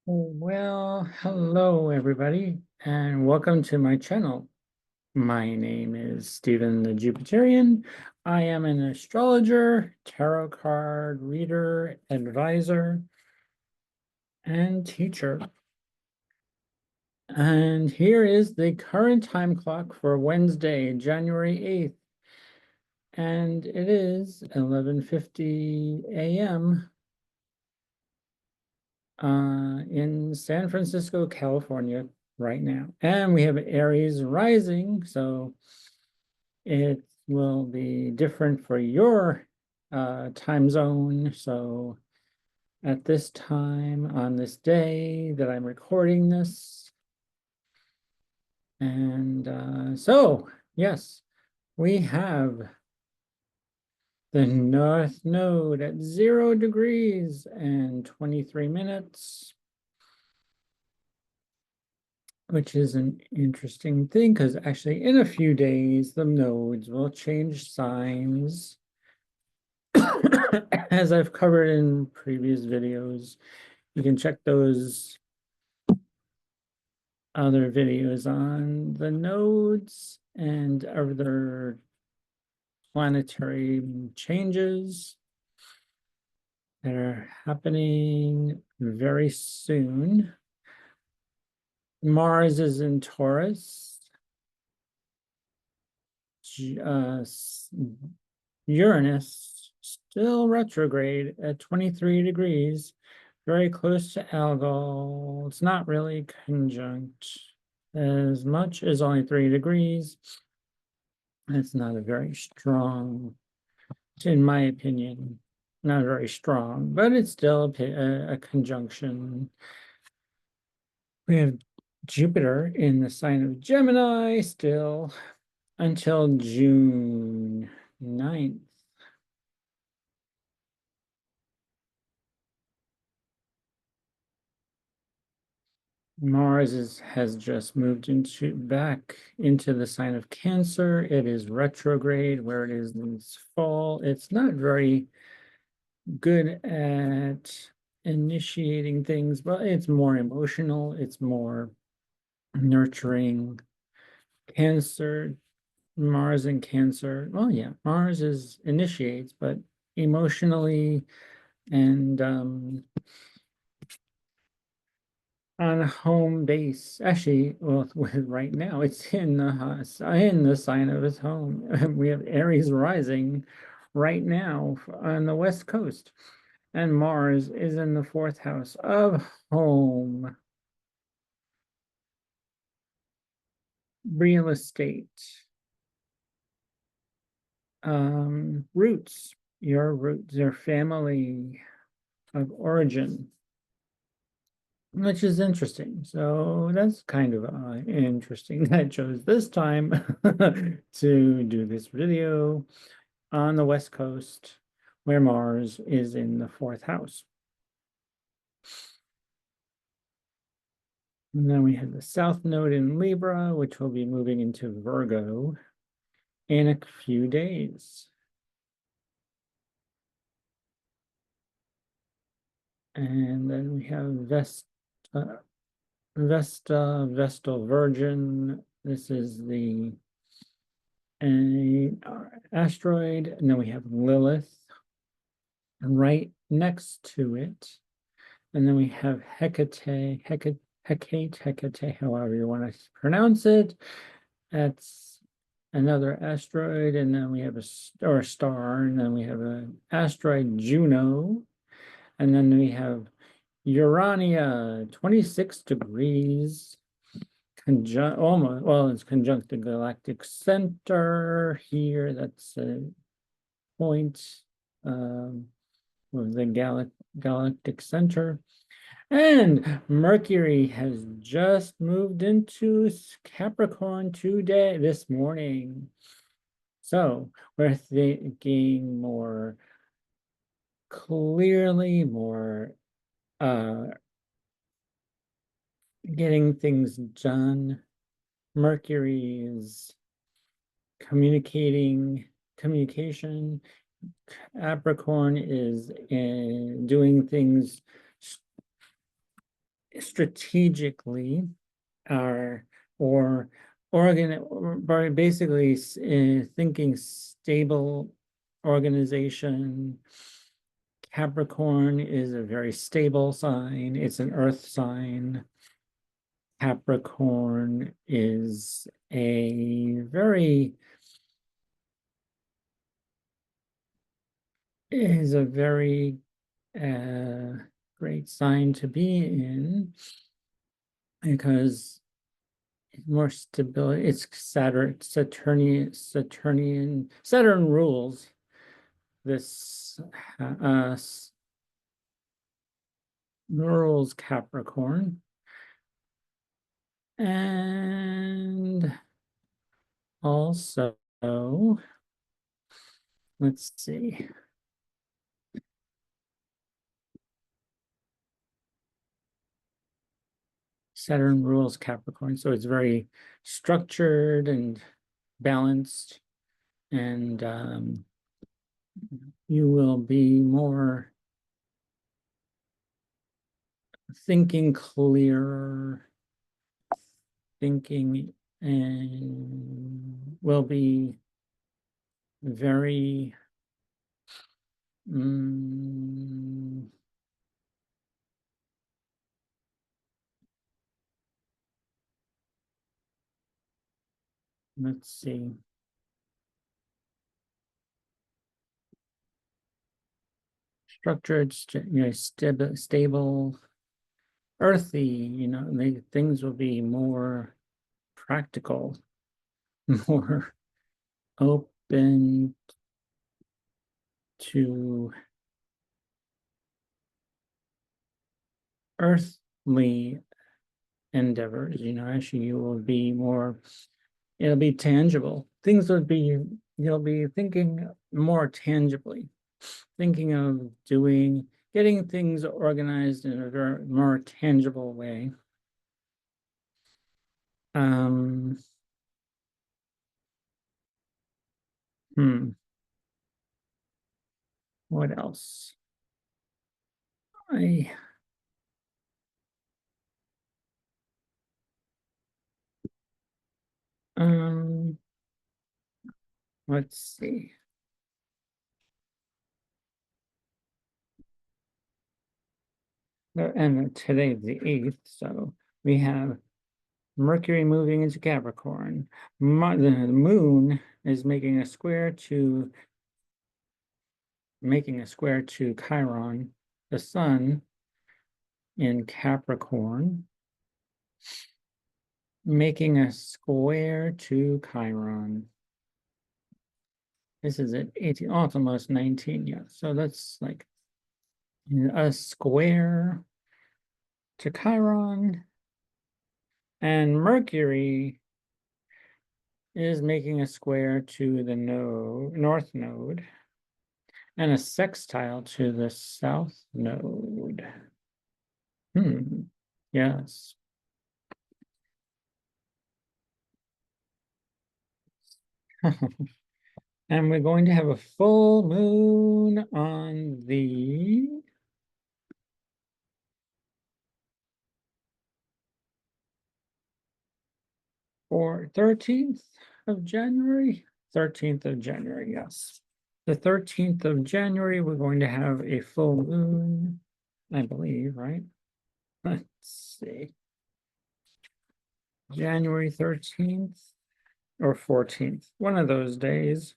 Well, hello everybody, and welcome to my channel. My name is Stephen the Jupiterian. I am an astrologer, tarot card reader, advisor, and teacher. And here is the current time clock for Wednesday, January 8th. And it is 11:50 a.m. In San Francisco, California right now. And we have Aries rising, so it will be different for your time zone. So at this time on this day that I'm recording this, and so yes, we have the North Node at 0 degrees and 23 minutes. Which is an interesting thing because actually in a few days, the nodes will change signs. As I've covered in previous videos, you can check those other videos on the nodes and other planetary changes that are happening very soon. Mars is in Taurus. Uranus still retrograde at 23 degrees, very close to Algol. It's not really conjunct as much as only 3 degrees. It's not a very strong, in my opinion, not very strong, but it's still a conjunction. We have Jupiter in the sign of Gemini still until June 9th. Has just moved back into the sign of Cancer. It is retrograde where it is this fall. It's not very good at initiating things, but it's more emotional. It's more nurturing. Cancer, Mars and Cancer. Well, yeah, Mars is initiates, but emotionally and on home base. Actually, well, right now it's in the sign of his home. We have Aries rising right now on the West Coast, and Mars is in the fourth house of home, real estate, roots, your family of origin, which is interesting. So that's kind of interesting that I chose this time to do this video on the West Coast where Mars is in the fourth house. And then we have the South Node in Libra, which will be moving into Virgo in a few days. And then we have Vestal Virgin. This is the asteroid. And then we have Lilith right next to it. And then we have Hecate, however you want to pronounce it. That's another asteroid. And then we have a star. And then we have an asteroid Juno. And then we have Urania, 26 degrees. It's conjunct the galactic center here. That's a point of the galactic center. And Mercury has just moved into Capricorn this morning. So we're thinking more clearly, more getting things done. Mercury is communication. Capricorn is doing things strategically are or basically thinking stable organization. Capricorn is a very stable sign. It's an earth sign. Capricorn is a very uh, great sign to be in because more stability. It's Saturn rules this rules Capricorn. And also, let's see. Saturn rules Capricorn, so it's very structured and balanced, and you will be more thinking clearer, thinking, and will be very let's see. Structured, stable, earthy, things will be more practical, more open to earthly endeavors. Actually, you will be more, it'll be tangible. You'll be thinking more tangibly, thinking of getting things organized in a very more tangible way. What else? Let's see. And today is the 8th, so we have Mercury moving into Capricorn. The moon is making a square to Chiron, the sun in Capricorn, making a square to Chiron. This is at 18, oh, it's almost 19, yeah. So that's like a square to Chiron, and Mercury is making a square to the north node and a sextile to the south node. Yes. And we're going to have a full moon on the 13th of January. 13th of January, yes. The 13th of January, we're going to have a full moon, I believe, right? Let's see. January 13th or 14th, one of those days.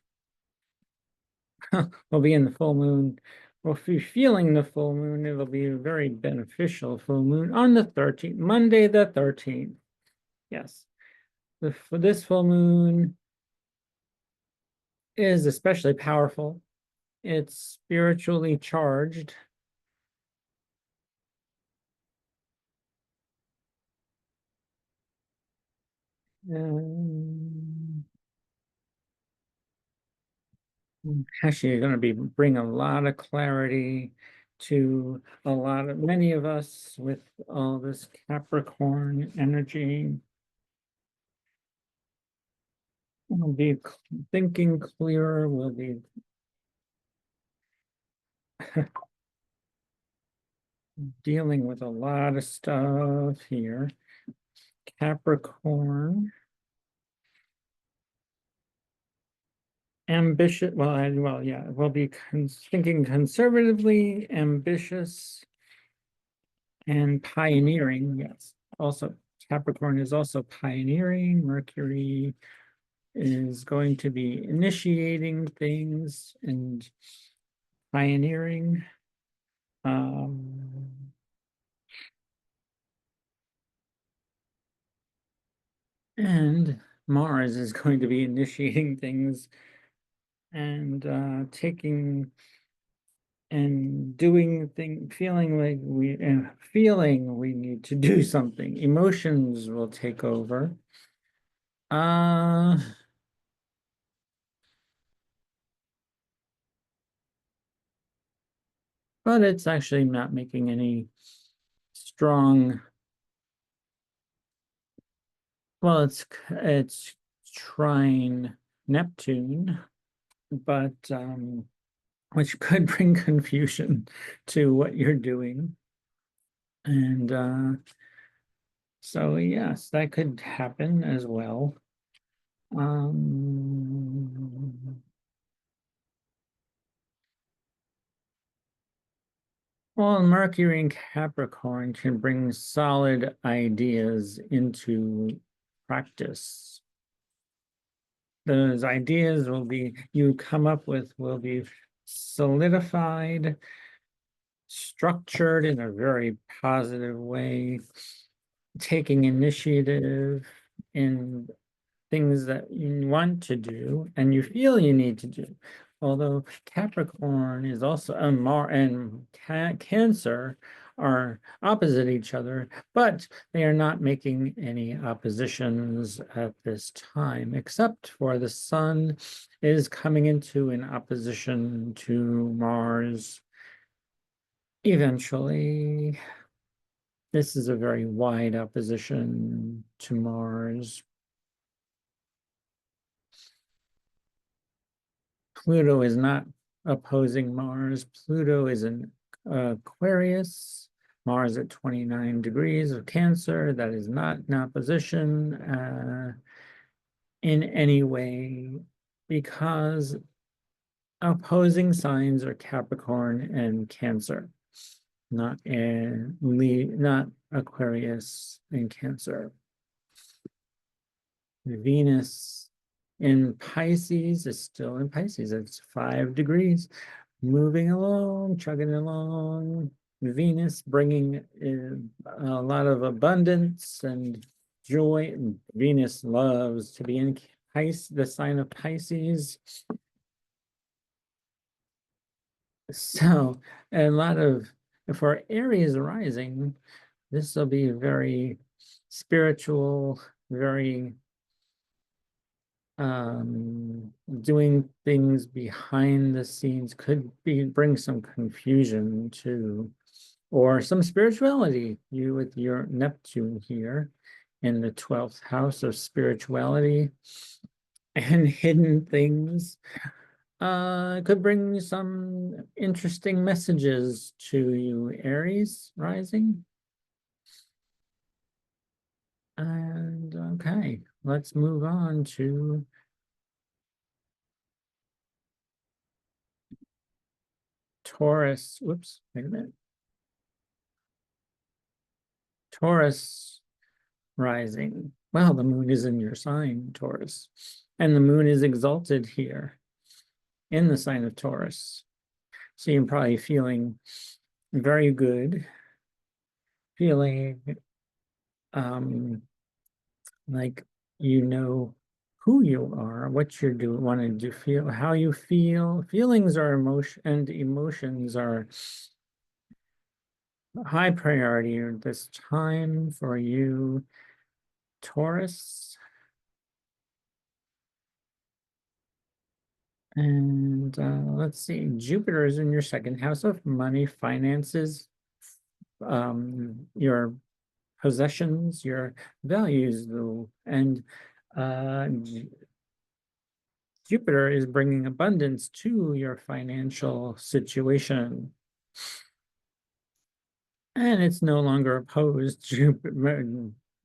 We'll be in the full moon. We'll be feeling the full moon. It'll be a very beneficial full moon on the 13th, Monday the 13th. Yes. For this full moon is especially powerful. It's spiritually charged. Actually, going to bring a lot of clarity to many of us with all this Capricorn energy. We'll be thinking clearer. We'll be dealing with a lot of stuff here. Capricorn. Ambitious, well, yeah, we'll be thinking conservatively, ambitious, and pioneering, yes. Also, Capricorn is also pioneering. Mercury is going to be initiating things and pioneering. Um, and Mars is going to be initiating things and taking and doing thing, feeling like we need to do something. Emotions will take over. Uh, but it's actually not making any strong. Well, it's trine Neptune, but which could bring confusion to what you're doing. And so yes, that could happen as well. Um, well, Mercury in Capricorn can bring solid ideas into practice. Those ideas you come up with will be solidified, structured in a very positive way, taking initiative in things that you want to do and you feel you need to do. Although Capricorn is also and Cancer are opposite each other, but they are not making any oppositions at this time, except for the Sun is coming into an opposition to Mars eventually. This is a very wide opposition to Mars. Pluto is not opposing Mars. Pluto is in Aquarius. Mars at 29 degrees of Cancer. That is not in opposition in any way because opposing signs are Capricorn and Cancer, not Aquarius and Cancer. Venus in Pisces is still in Pisces. It's 5 degrees, moving along, chugging along. Venus bringing a lot of abundance and joy. Venus loves to be in Pisces, the sign of Pisces. So a lot of, for Aries rising, this will be very spiritual, very doing things behind the scenes could bring some confusion to, or some spirituality. You with your Neptune here in the 12th house of spirituality and hidden things could bring some interesting messages to you, Aries rising. And okay, let's move on to Taurus. Whoops, wait a minute. Taurus rising. Well, the moon is in your sign, Taurus. And the moon is exalted here in the sign of Taurus. So you're probably feeling very good, feeling like you know who you are, what you're doing, wanting to feel, how you feel. Feelings are emotion, and emotions are high priority at this time for you, Taurus. And let's see, Jupiter is in your second house of money, finances, your possessions, your values, though. And Jupiter is bringing abundance to your financial situation. And it's no longer opposed to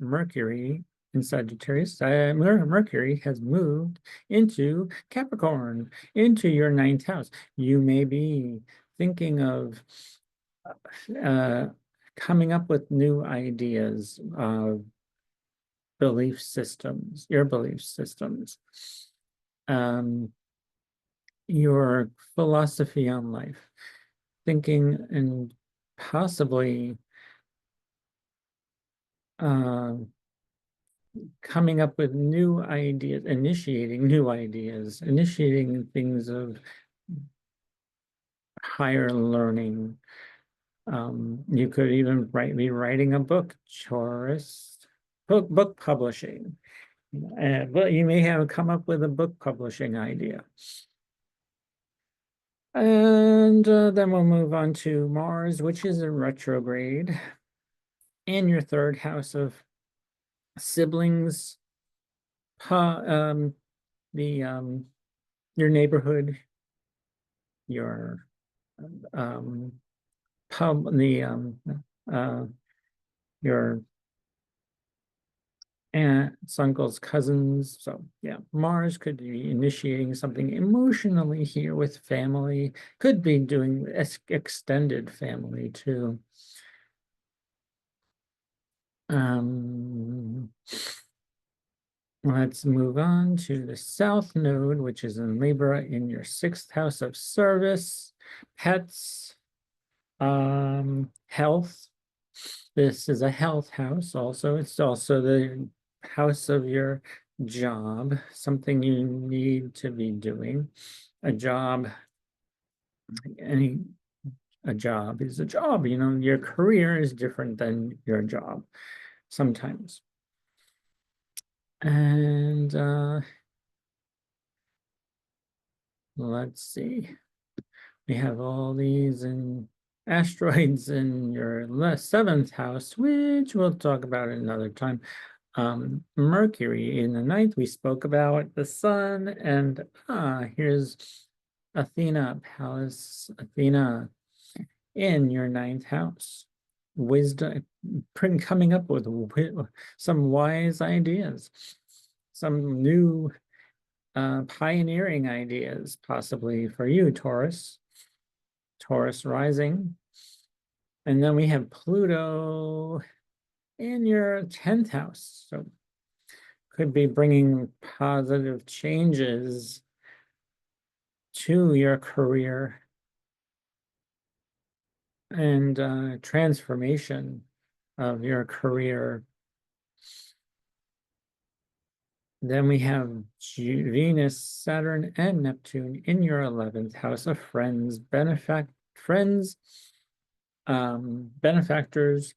Mercury in Sagittarius. Mercury has moved into Capricorn, into your ninth house. You may be thinking of uh, coming up with new ideas of belief systems, your belief systems, um, your philosophy on life, thinking and possibly uh, coming up with new ideas, initiating new ideas, initiating things of higher learning. You could even be writing a book, Taurus, book publishing. But you may have come up with a book publishing idea. And then we'll move on to Mars, which is in retrograde, in your third house of siblings, the your neighborhood, your um, pub, uh, your aunts, uncles, cousins. So yeah, Mars could be initiating something emotionally here with family. Could be doing extended family too. Um, let's move on to the South Node, which is in Libra in your sixth house of service, pets, health. This is a health house also. It's also the house of your job, something you need to be doing. A job, any a job is a job, you know, your career is different than your job sometimes. And let's see. We have all these in asteroids in your seventh house, which we'll talk about another time. Mercury in the ninth, we spoke about the sun, and here's Athena, Pallas Athena in your ninth house. Wisdom, coming up with some wise ideas, some new pioneering ideas, possibly for you, Taurus. Taurus rising. And then we have Pluto in your 10th house. So could be bringing positive changes to your career and transformation of your career. Then we have Venus, Saturn, and Neptune in your 11th house of friends, friends, benefactors,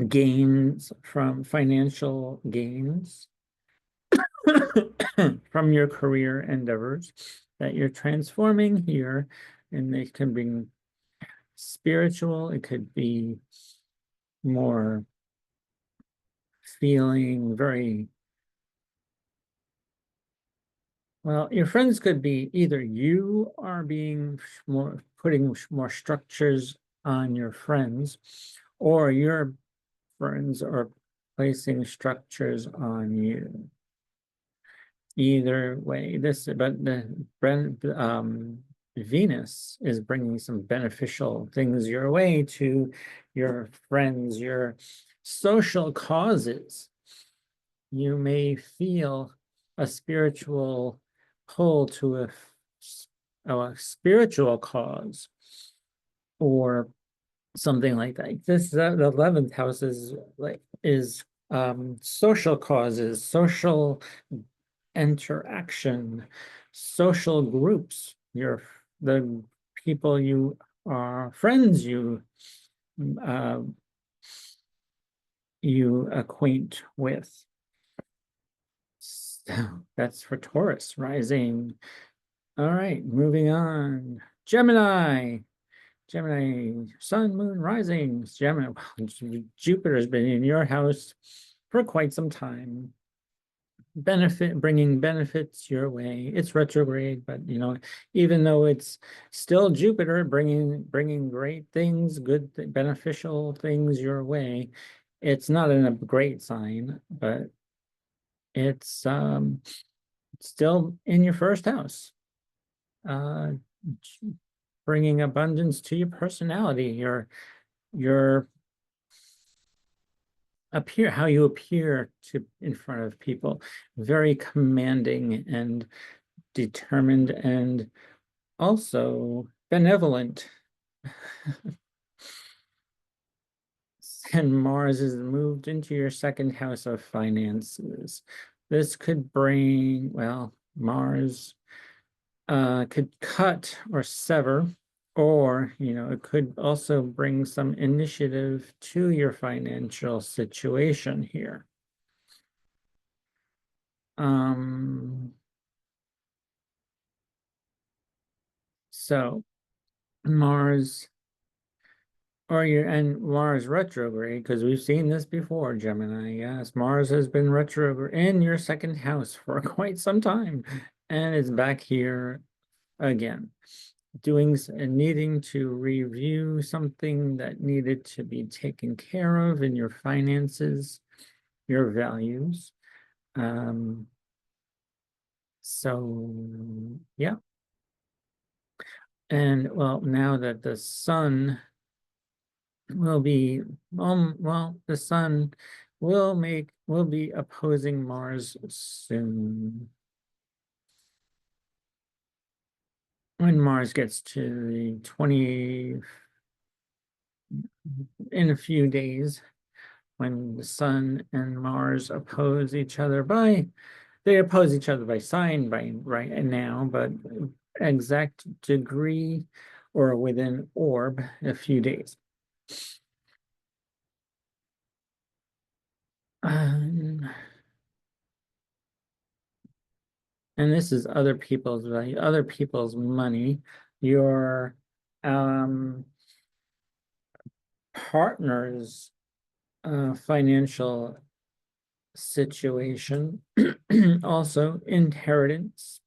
gains from financial gains from your career endeavors that you're transforming here. And they can be spiritual, it could be more feeling very well. Your friends could be either you are being more putting more structures on your friends, or your friends are placing structures on you. Either way, but Venus is bringing some beneficial things your way to your friends, your social causes. You may feel a spiritual pull to a spiritual cause or something like that. This the 11th house is social causes, social interaction, social groups, the people you are friends uh, you acquaint with. So that's for Taurus rising. All right, moving on. Gemini. Gemini, sun, moon, rising. Gemini, Jupiter's been in your house for quite some time. bringing benefits your way. It's retrograde, but even though it's still Jupiter bringing great things, beneficial things your way, it's not in a great sign, but it's still in your first house, uh, bringing abundance to your personality, your how you appear to in front of people, very commanding and determined and also benevolent. And Mars is moved into your second house of finances. This could bring, well, Mars could cut or sever, or it could also bring some initiative to your financial situation here. So Mars and Mars retrograde, because we've seen this before, Gemini. Yes, Mars has been retrograde in your second house for quite some time, and it's back here again, doing and needing to review something that needed to be taken care of in your finances, your values. So yeah. And well, now that the sun will be, well, the sun will be opposing Mars soon. When Mars gets to the 20, in a few days, when the sun and Mars oppose each other they oppose each other by sign right now, but exact degree or within orb, a few days. And this is other people's value, other people's money, your partner's financial situation, also inheritance.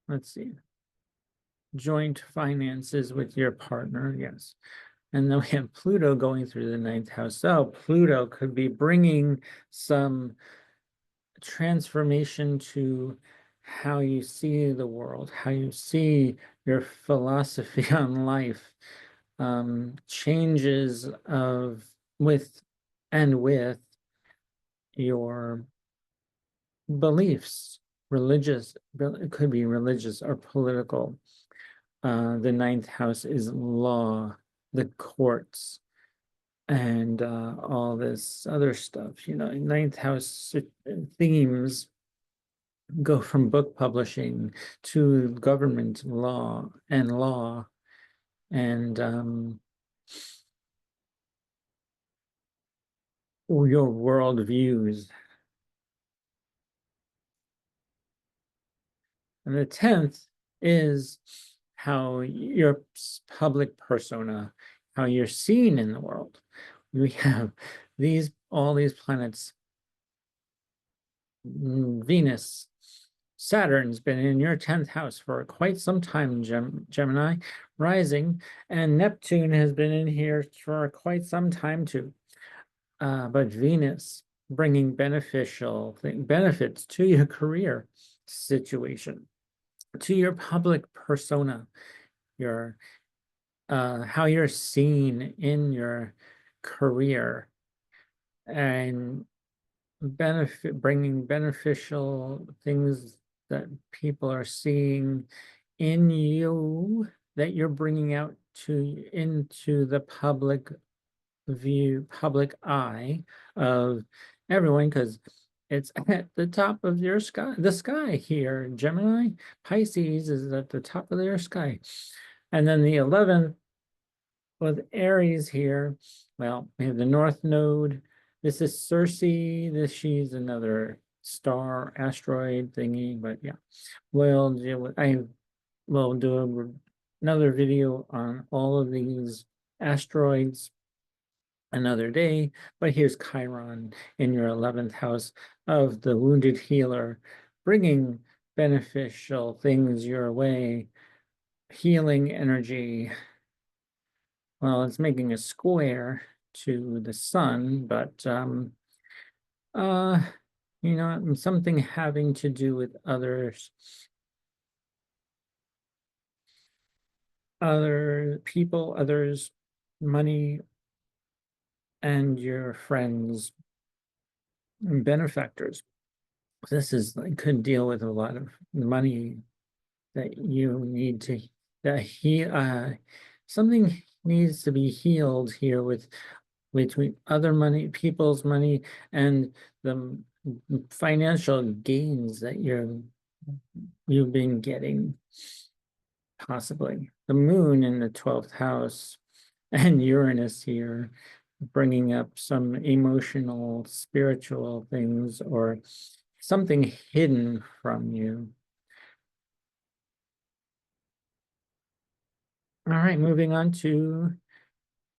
Let's see, joint finances with your partner, yes. And then we have Pluto going through the ninth house. So Pluto could be bringing some transformation to how you see the world, how you see your philosophy on life, changes with your beliefs, religious, it could be religious or political. The ninth house is law, the courts, and all this other stuff. Ninth house themes go from book publishing to government law and your world views. And the 10th is how your public persona, how you're seen in the world. We have all these planets, Venus, Saturn's been in your 10th house for quite some time, Gemini rising, and Neptune has been in here for quite some time too. But Venus bringing benefits to your career situation, to your public persona, your how you're seen in your career, and bringing beneficial things that people are seeing in you, that you're bringing out into the public public eye of everyone, because it's at the top of your sky. The sky here, Gemini, Pisces is at the top of your sky. And then the 11th with Aries here, well, we have the North Node. This is Circe. She's another star asteroid thingy, but yeah, we'll deal with. I will do another video on all of these asteroids another day, but here's Chiron in your 11th house of the wounded healer, bringing beneficial things your way, healing energy. Well, it's making a square to the sun, but uh something having to do with others, other people, others, money, and your friends and benefactors. This is like could deal with a lot of money that you need to that he something needs to be healed here with between other money, people's money, and the financial gains that you've been getting, possibly. The moon in the 12th house and Uranus here, bringing up some emotional, spiritual things or something hidden from you. All right, moving on to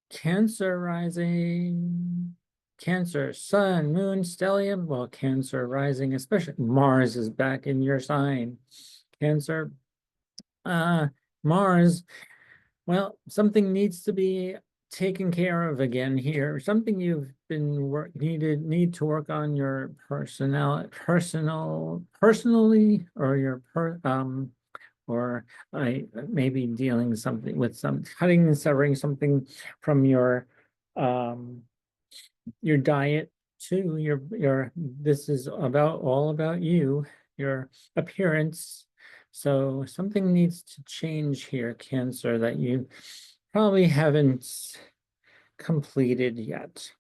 Cancer rising. Cancer, sun, moon, stellium. Well, Cancer rising, especially Mars is back in your sign. Cancer, Mars. Well, something needs to be taken care of again here. Something you've been need to work on your personally, or your or I maybe dealing something with some cutting and severing something from your diet too. Your this is about all about you, your appearance. So something needs to change here, Cancer, that you probably haven't completed yet.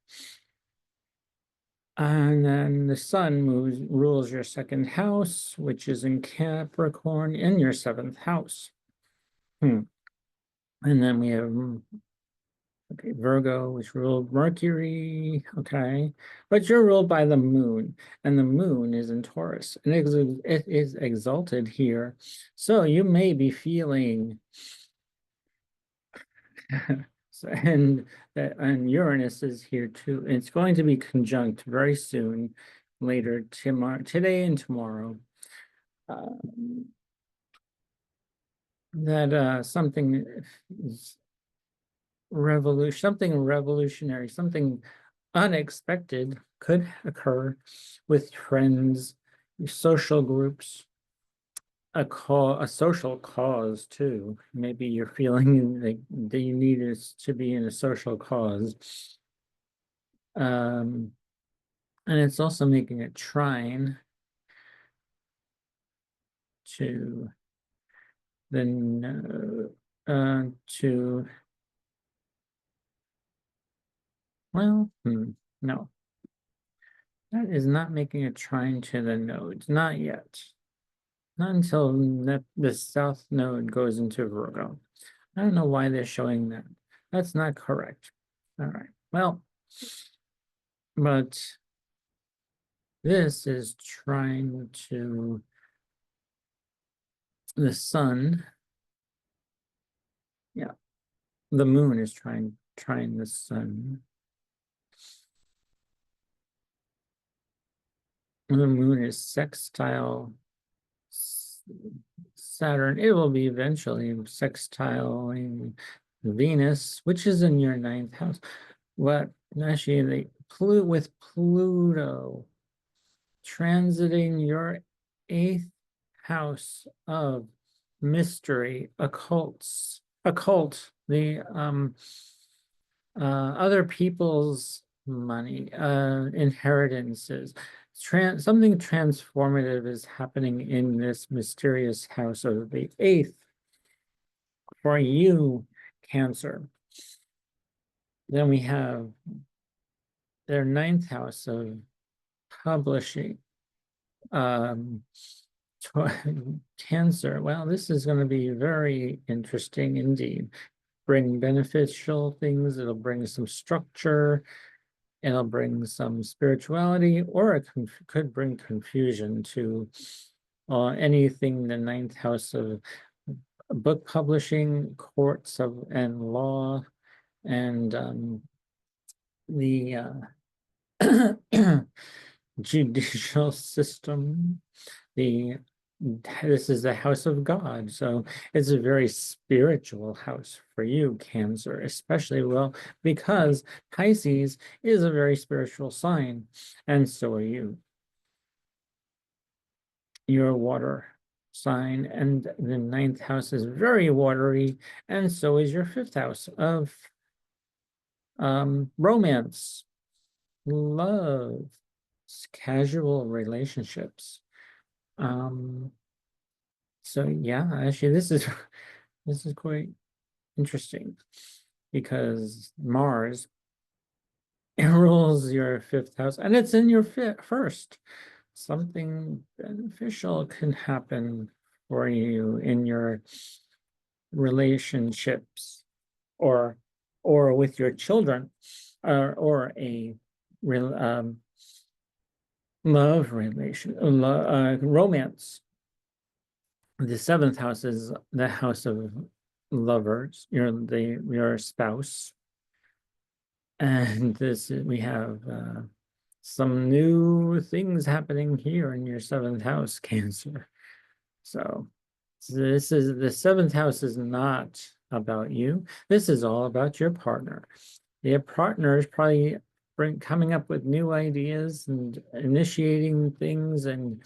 And then the sun rules your second house, which is in Capricorn, in your 7th house. And then we have okay, Virgo, which ruled Mercury. Okay, but you're ruled by the moon, and the moon is in Taurus, and it is exalted here. So you may be feeling, and Uranus is here too. It's going to be conjunct very soon, later tomorrow, today and tomorrow. That something is something revolutionary, something unexpected could occur with friends, social groups, a social cause too. Maybe you're feeling that you need is to be in a social cause. And it's also making a trine to the to well, no, that is not making a trine to the nodes, not yet. Not until the south node goes into Virgo. I don't know why they're showing that. That's not correct. All right. Well, but this is trying to the sun. Yeah, the moon is trying the sun. And the moon is sextile Saturn. It will be eventually sextiling Venus, which is in your 9th house. What actually with Pluto transiting your 8th house of mystery, occult, the other people's money, inheritances. Something transformative is happening in this mysterious house of the 8th for you, Cancer. Then we have their 9th house of publishing. Cancer. Well, this is going to be very interesting indeed. Bring beneficial things. It'll bring some structure. It'll bring some spirituality, or it could bring confusion to anything the 9th house of book publishing, courts of and law, and the judicial system. The this is the house of God, so it's a very spiritual house for you, Cancer, especially well because Pisces is a very spiritual sign, and so are you. You're a water sign, and the ninth house is very watery, and so is your fifth house of romance, love, casual relationships. So yeah, actually this is quite interesting because Mars rules your fifth house and it's in your first. Something beneficial can happen for you in your relationships or with your children or a real love relation romance. The seventh house is the house of lovers, your spouse, and this we have some new things happening here in your seventh house, Cancer. So this is the seventh house is not about you. This is all about your partner. Your partner is probably coming up with new ideas and initiating things and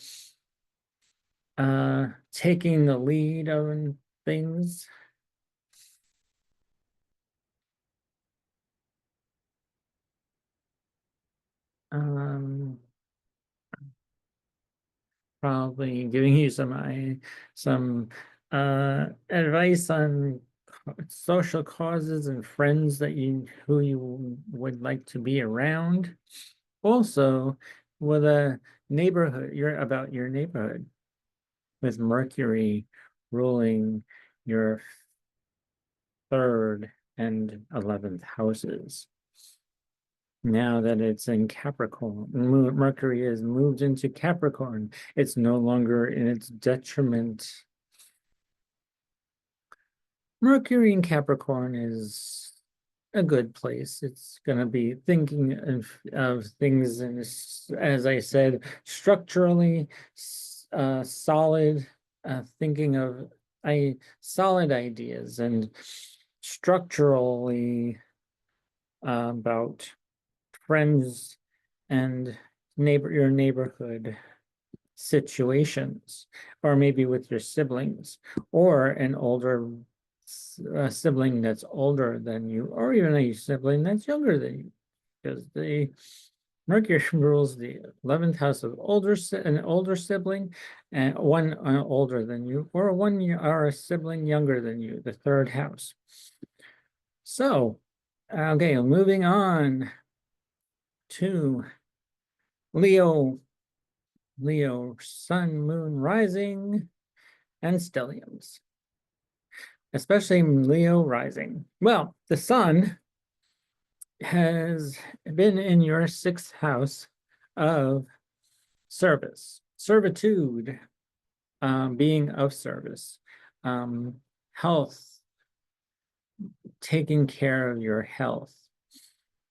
taking the lead on things. Um, Probably giving you some advice on social causes and friends that who you would like to be around. Also, with a neighborhood, you're about your neighborhood with Mercury ruling your third and 11th houses. Now that it's in Capricorn, Mercury has moved into Capricorn. It's no longer in its detriment. Mercury in Capricorn is a good place. It's going to be thinking of things, and as I said, structurally solid, thinking of solid ideas and structurally about friends and your neighborhood situations, or maybe with your siblings, or an older sibling that's older than you, or even a sibling that's younger than you, because the Mercury rules the 11th house of an older sibling, and one older than you, or or a sibling younger than you, the third house. So, okay, moving on to Leo, sun, moon, rising, and stelliums, especially Leo rising. Well, the sun has been in your sixth house of service, servitude, being of service, health, taking care of your health.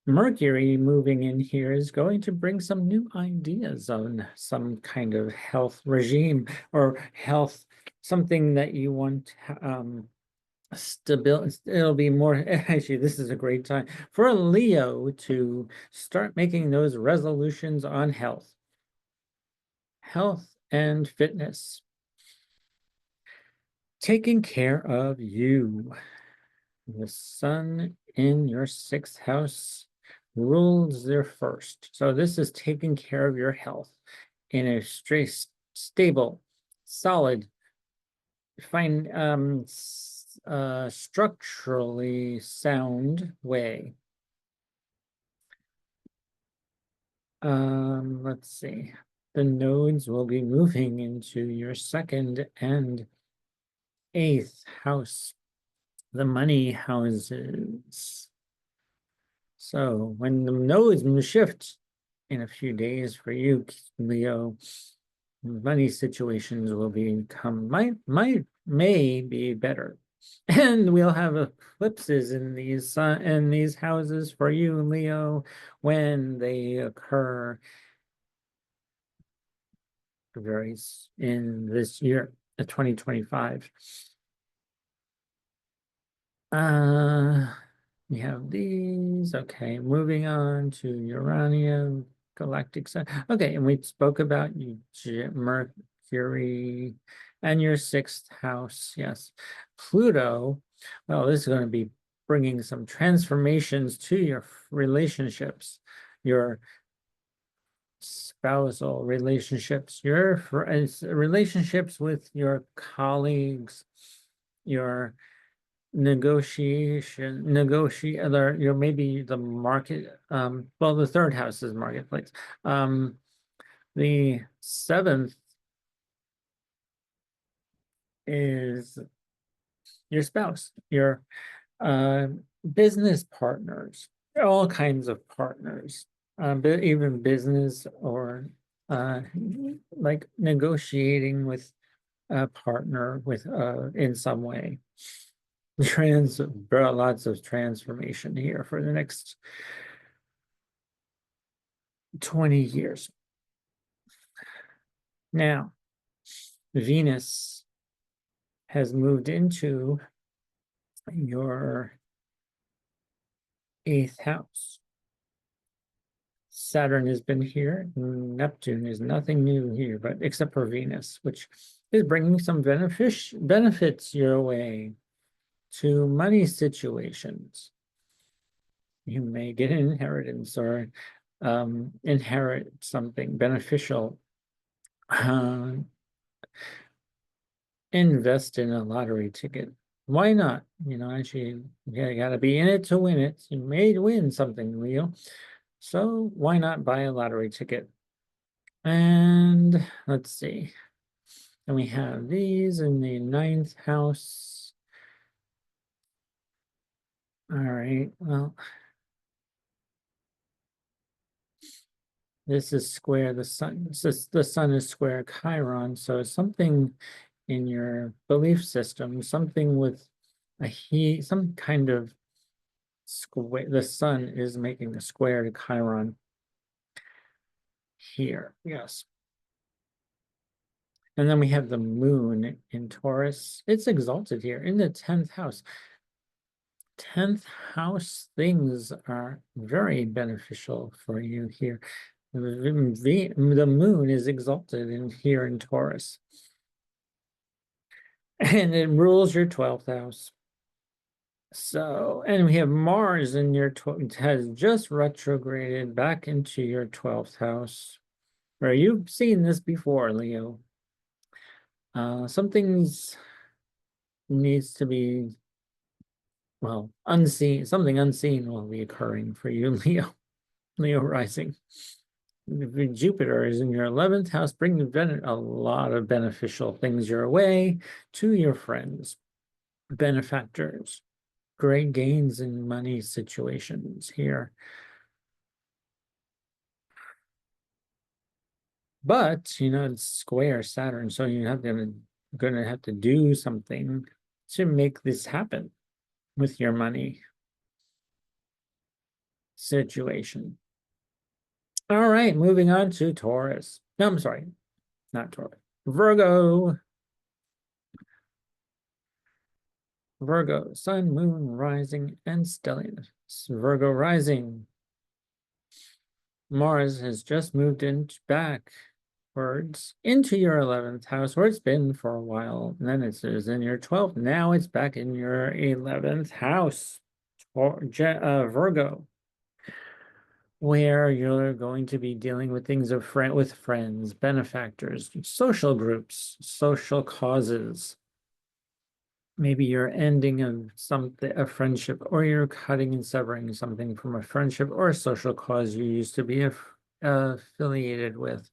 Mercury moving in here is going to bring some new ideas on some kind of health regime or health, something that you want stability. It'll be more, actually, this is a great time for a Leo to start making those resolutions on health and fitness, taking care of you. The sun in your sixth house rules their first. So this is taking care of your health in a straight, stable, solid, fine, structurally sound way. Let's see. The nodes will be moving into your second and eighth house, the money houses. So when the nodes shift in a few days for you, Leo, money situations will may be better. And we'll have eclipses in these houses for you, Leo, when they occur varies in this year, 2025. We have these. Okay, moving on to Uranium, galactic sun. Okay, and we spoke about you, Mercury, and your sixth house. Yes, Pluto. Well, this is going to be bringing some transformations to your relationships, your spousal relationships, your relationships with your colleagues, your your maybe the market, well, the third house is marketplace. The seventh is your spouse, your uh business partners, all kinds of partners, but even business or like negotiating with a partner with in some way. Lots of transformation here for the next 20 years. Now, Venus has moved into your eighth house. Saturn has been here. Neptune is nothing new here, but except for Venus, which is bringing some benefits your way to money situations. You may get an inheritance or inherit something beneficial. Invest in a lottery ticket. Why not? You know, actually, you gotta be in it to win it. You may win something, Leo. So why not buy a lottery ticket? And let's see. And we have these in the ninth house. All right, well, this is square the sun. The sun is square Chiron, so something in your belief system, something with some kind of square. The sun is making a square to Chiron here. Yes. And then we have the moon in Taurus. It's exalted here in the 10th house. 10th house things are very beneficial for you here. The moon is exalted in here in Taurus. And it rules your 12th house. So, and we have Mars in your has just retrograded back into your 12th house. Where you've seen this before, Leo. Something's needs to be, well, unseen. Something unseen will be occurring for you, Leo. Leo rising. Jupiter is in your 11th house, bringing a lot of beneficial things your way to your friends, benefactors, great gains in money situations here. But, you know, it's square Saturn, so you have gonna have to do something to make this happen with your money situation. All right, moving on to Taurus. No, I'm sorry, not Taurus. Virgo. Virgo, sun, moon, rising, and stellium. Virgo rising. Mars has just moved backwards into your 11th house, where it's been for a while. And then it is in your 12th. Now it's back in your 11th house, Virgo, where you're going to be dealing with things with friends, benefactors, social groups, social causes. Maybe you're ending a friendship, or you're cutting and severing something from a friendship or a social cause you used to be affiliated with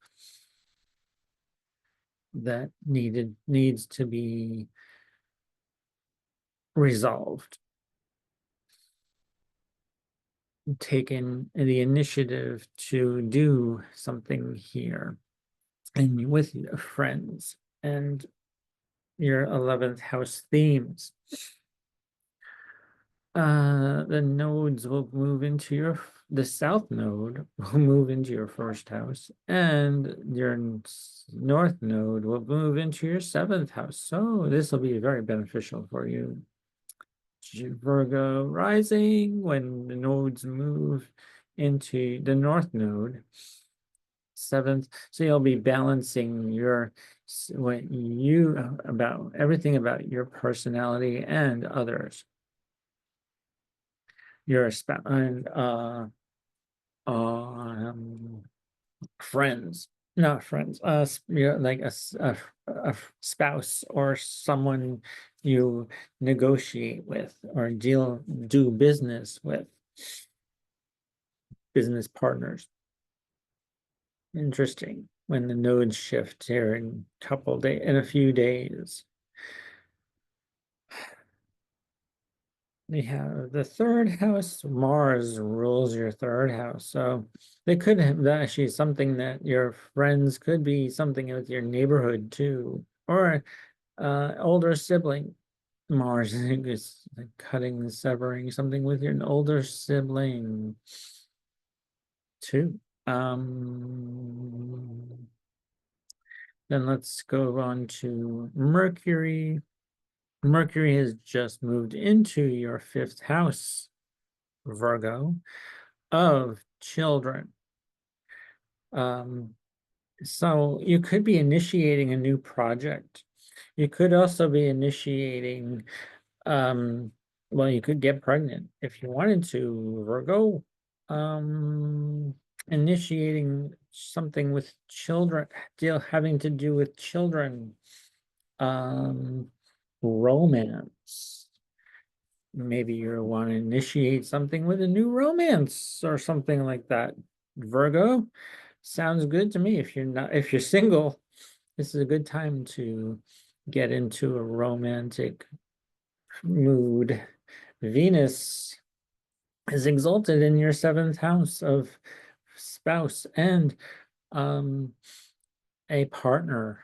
that needs to be resolved. Taken the initiative to do something here. and with your friends and your 11th house themes. The nodes will move into the south node will move into your first house, and your north node will move into your 7th house. So this will be very beneficial for you. Virgo rising, when the nodes move into the north node, 7th, so you'll be balancing what you about everything about your personality and others, your spouse and friends, not friends, you're like a spouse or someone you negotiate with or do business with, business partners. Interesting. When the nodes shift here in a few days. We have the 3rd house. Mars rules your 3rd house. So they could have that actually something that your friends could be something with your neighborhood too, or older sibling. Mars is like cutting, severing something with your older sibling too. Then let's go on to Mercury. Mercury has just moved into your 5th house, Virgo, of children. So you could be initiating a new project. You could also be initiating, well, you could get pregnant if you wanted to, Virgo. Initiating something with children, having to do with children. Romance. Maybe you want to initiate something with a new romance or something like that. Virgo, sounds good to me. If you're single, this is a good time to get into a romantic mood. Venus is exalted in your 7th house of spouse and a partner.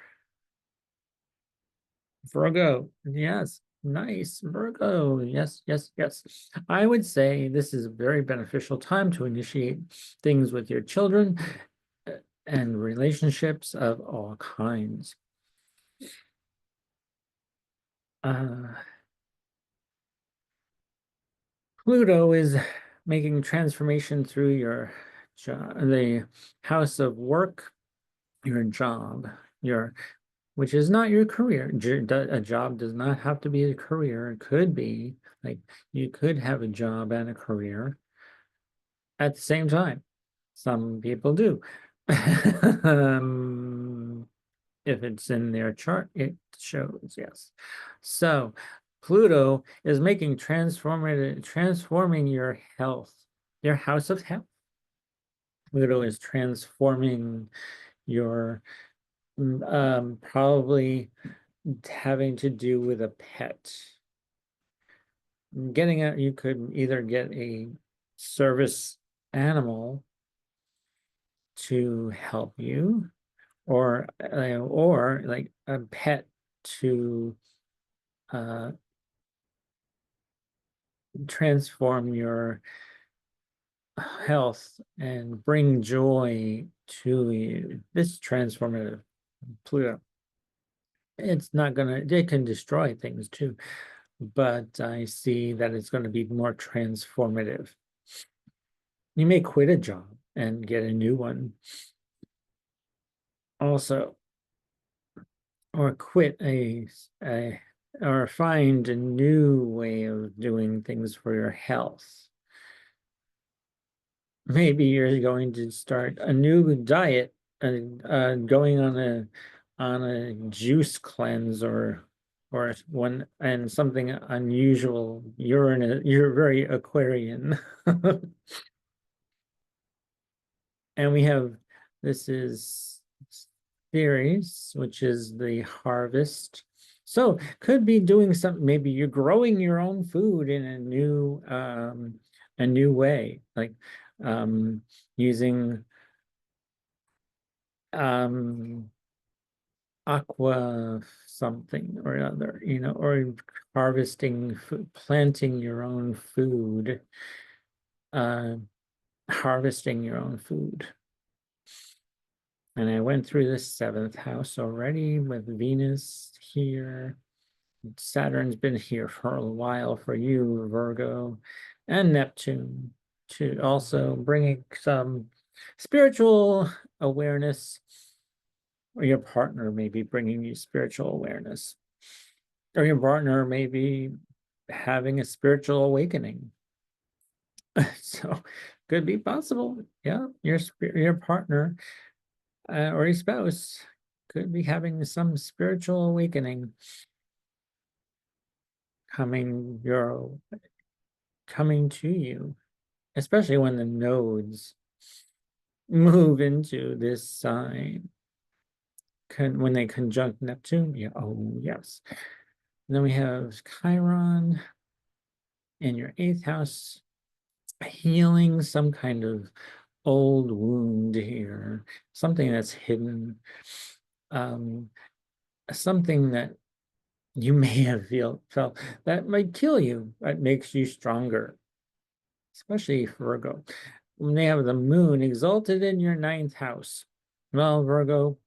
Virgo, yes, nice. Virgo, yes, yes, yes. I would say this is a very beneficial time to initiate things with your children and relationships of all kinds. Pluto is making transformation through the house of work, your job, which is not your career. A job does not have to be a career. It could be like you could have a job and a career at the same time. Some people do. If it's in their chart, it shows, yes. So Pluto is transforming your health, your house of health. Pluto is transforming your probably having to do with a pet. You could either get a service animal to help you, or like a pet to transform your health and bring joy to you. This transformative Pluto. It's not gonna, it can destroy things too, but I see that it's going to be more transformative. You may quit a job and get a new one also, or or find a new way of doing things for your health. Maybe you're going to start a new diet and going on a juice cleanse or one and something unusual. You're very Aquarian. And we have, this is Aries, which is the harvest. So could be doing something, maybe you're growing your own food in a new way, like using aqua something or other, or harvesting food, planting your own food, uh, harvesting your own food. And I went through the seventh house already with Venus here. Saturn's been here for a while for you, Virgo, and Neptune, to also bringing some spiritual awareness, or your partner may be bringing you spiritual awareness, or your partner may be having a spiritual awakening. So could be possible. Yeah, your partner or your spouse could be having some spiritual awakening coming to you, especially when the nodes move into this sign. When they conjunct Neptune, yeah, oh yes. And then we have Chiron in your eighth house, healing some kind of old wound here, something that's hidden, something that you may have felt that might kill you, that makes you stronger, especially Virgo. When they have the moon exalted in your ninth house, well, Virgo,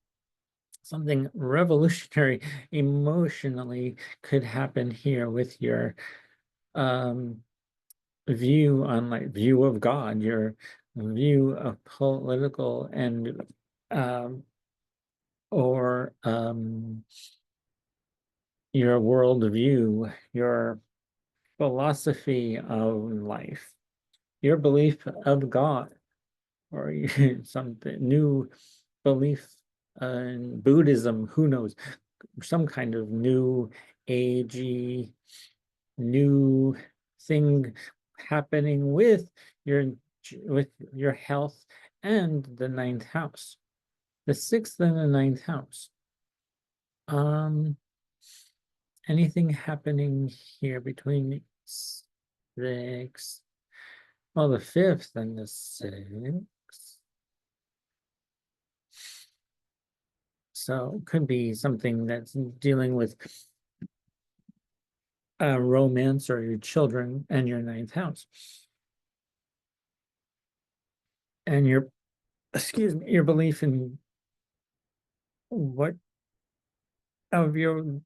something revolutionary emotionally could happen here with your view of God, your view of political and or your worldview, your philosophy of life, your belief of God, or something new belief in Buddhism, who knows, some kind of new agey, new thing happening with your health and the ninth house, the sixth and the ninth house. Anything happening here between six, well, the fifth and the sixth. So it could be something that's dealing with romance or your children and your ninth house. And your belief in what of your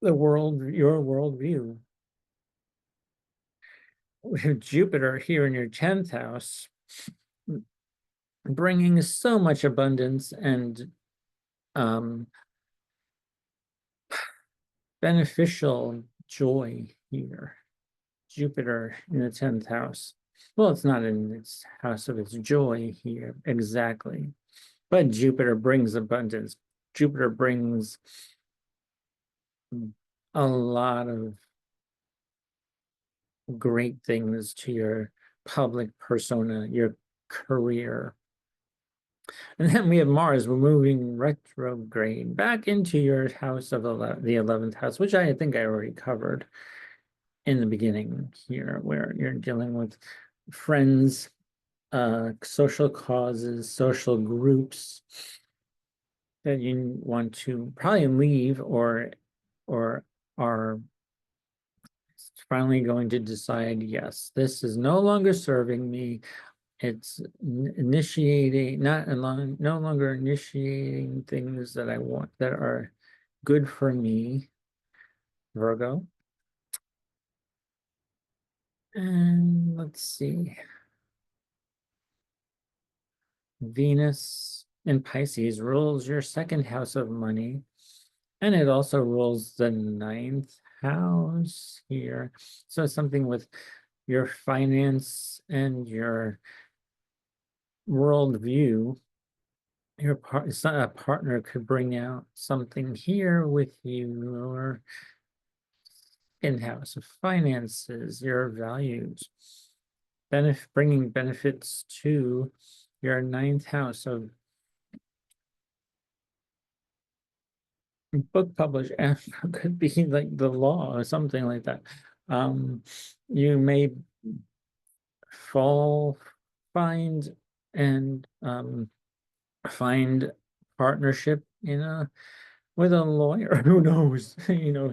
worldview. We have Jupiter here in your 10th house, bringing so much abundance and beneficial joy here. Jupiter in the 10th house. Well, it's not in its house of its joy here, exactly. But Jupiter brings abundance. Jupiter brings a lot of great things to your public persona, your career. And then we have Mars, we're moving retrograde back into your house of the 11th house, which I think I already covered in the beginning here, where you're dealing with friends, social causes, social groups that you want to probably leave or are finally going to decide, yes, this is no longer serving me. It's initiating, no longer initiating things that I want that are good for me, Virgo. And let's see. Venus in Pisces rules your second house of money, and it also rules the ninth house here. So something with your finance and your worldview. A partner could bring out something here with you, or in house of finances, your values, bringing benefits to your ninth house of book publish, and could be like the law or something like that. You may find and find partnership in a with a lawyer. Who knows?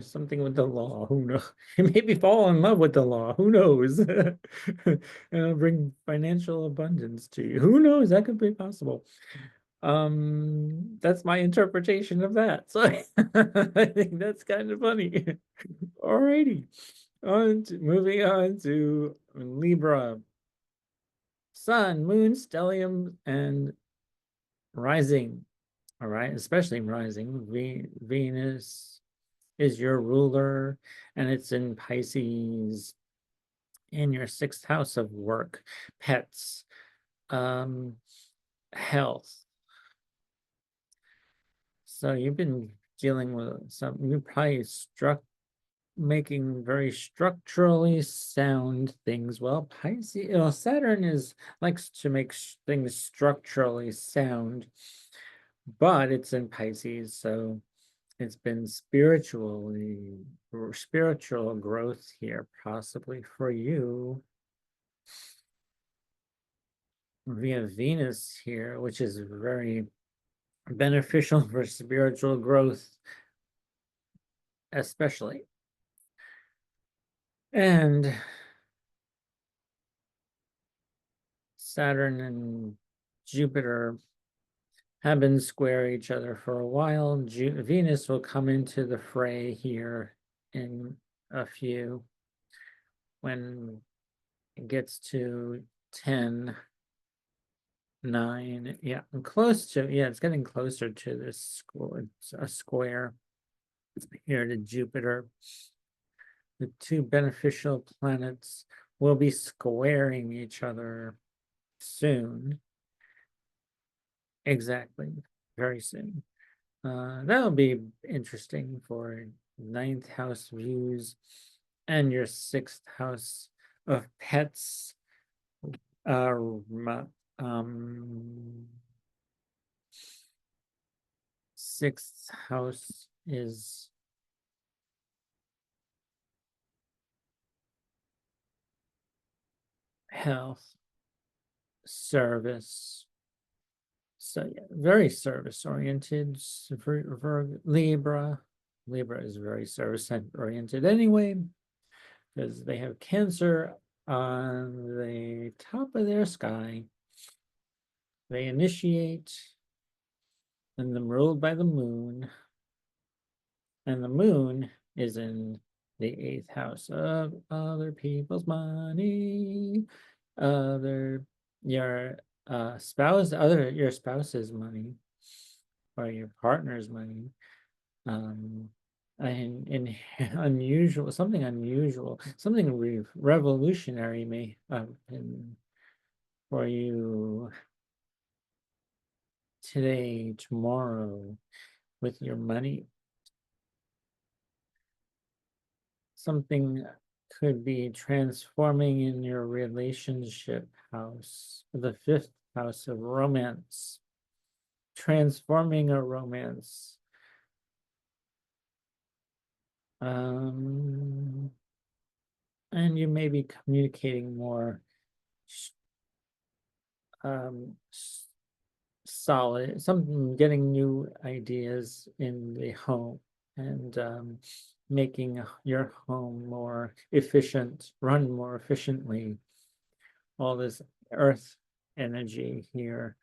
Something with the law. Who knows? Maybe fall in love with the law. Who knows? And it'll bring financial abundance to you. Who knows? That could be possible. That's my interpretation of that. So I think that's kind of funny. Alrighty. Moving on to Libra. Sun, moon, stellium, and rising. All right, especially rising. Venus is your ruler, and it's in Pisces in your sixth house of work, pets, health. So you've been dealing with you probably making very structurally sound things. Well, Pisces, Saturn likes to make things structurally sound, but it's in Pisces, so it's been spiritual growth here, possibly for you via Venus here, which is very beneficial for spiritual growth, especially. And Saturn and Jupiter have been square each other for a while. Venus will come into the fray here in a few when it gets to 10, 9. Yeah, it's getting closer to this square. It's a square here to Jupiter. The two beneficial planets will be squaring each other soon. Exactly, very soon. That'll be interesting for ninth house views and your sixth house of pets. Sixth house is health, service. So yeah, very service oriented for Libra. Libra is very service oriented anyway, because they have Cancer on the top of their sky. They initiate, and them ruled by the moon. And the moon is in the eighth house of other people's money, your your spouse's money, or your partner's money. And in unusual, something revolutionary may happen for you today, tomorrow, with your money. Something could be transforming in your relationship house, the fifth house of romance, transforming a romance. And you may be communicating more solid, getting new ideas in the home, and making your home more efficient, run more efficiently. All this earth energy here.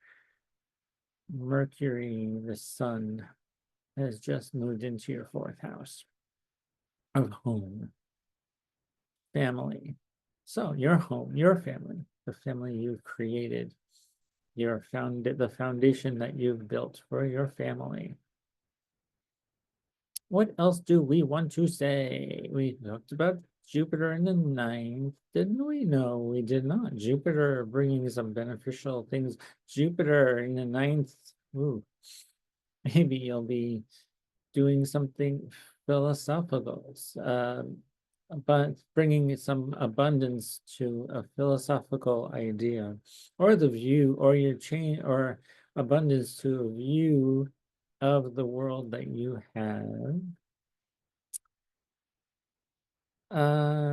Mercury, the sun, has just moved into your fourth house of home, family. So your home, your family, the family you've created, the foundation that you've built for your family. What else do we want to say? We talked about Jupiter in the ninth, didn't we? No, we did not. Jupiter bringing some beneficial things. Jupiter in the ninth, ooh, maybe you'll be doing something philosophical, but bringing some abundance to a philosophical idea, or the view, or your change, or abundance to a view of the world that you have.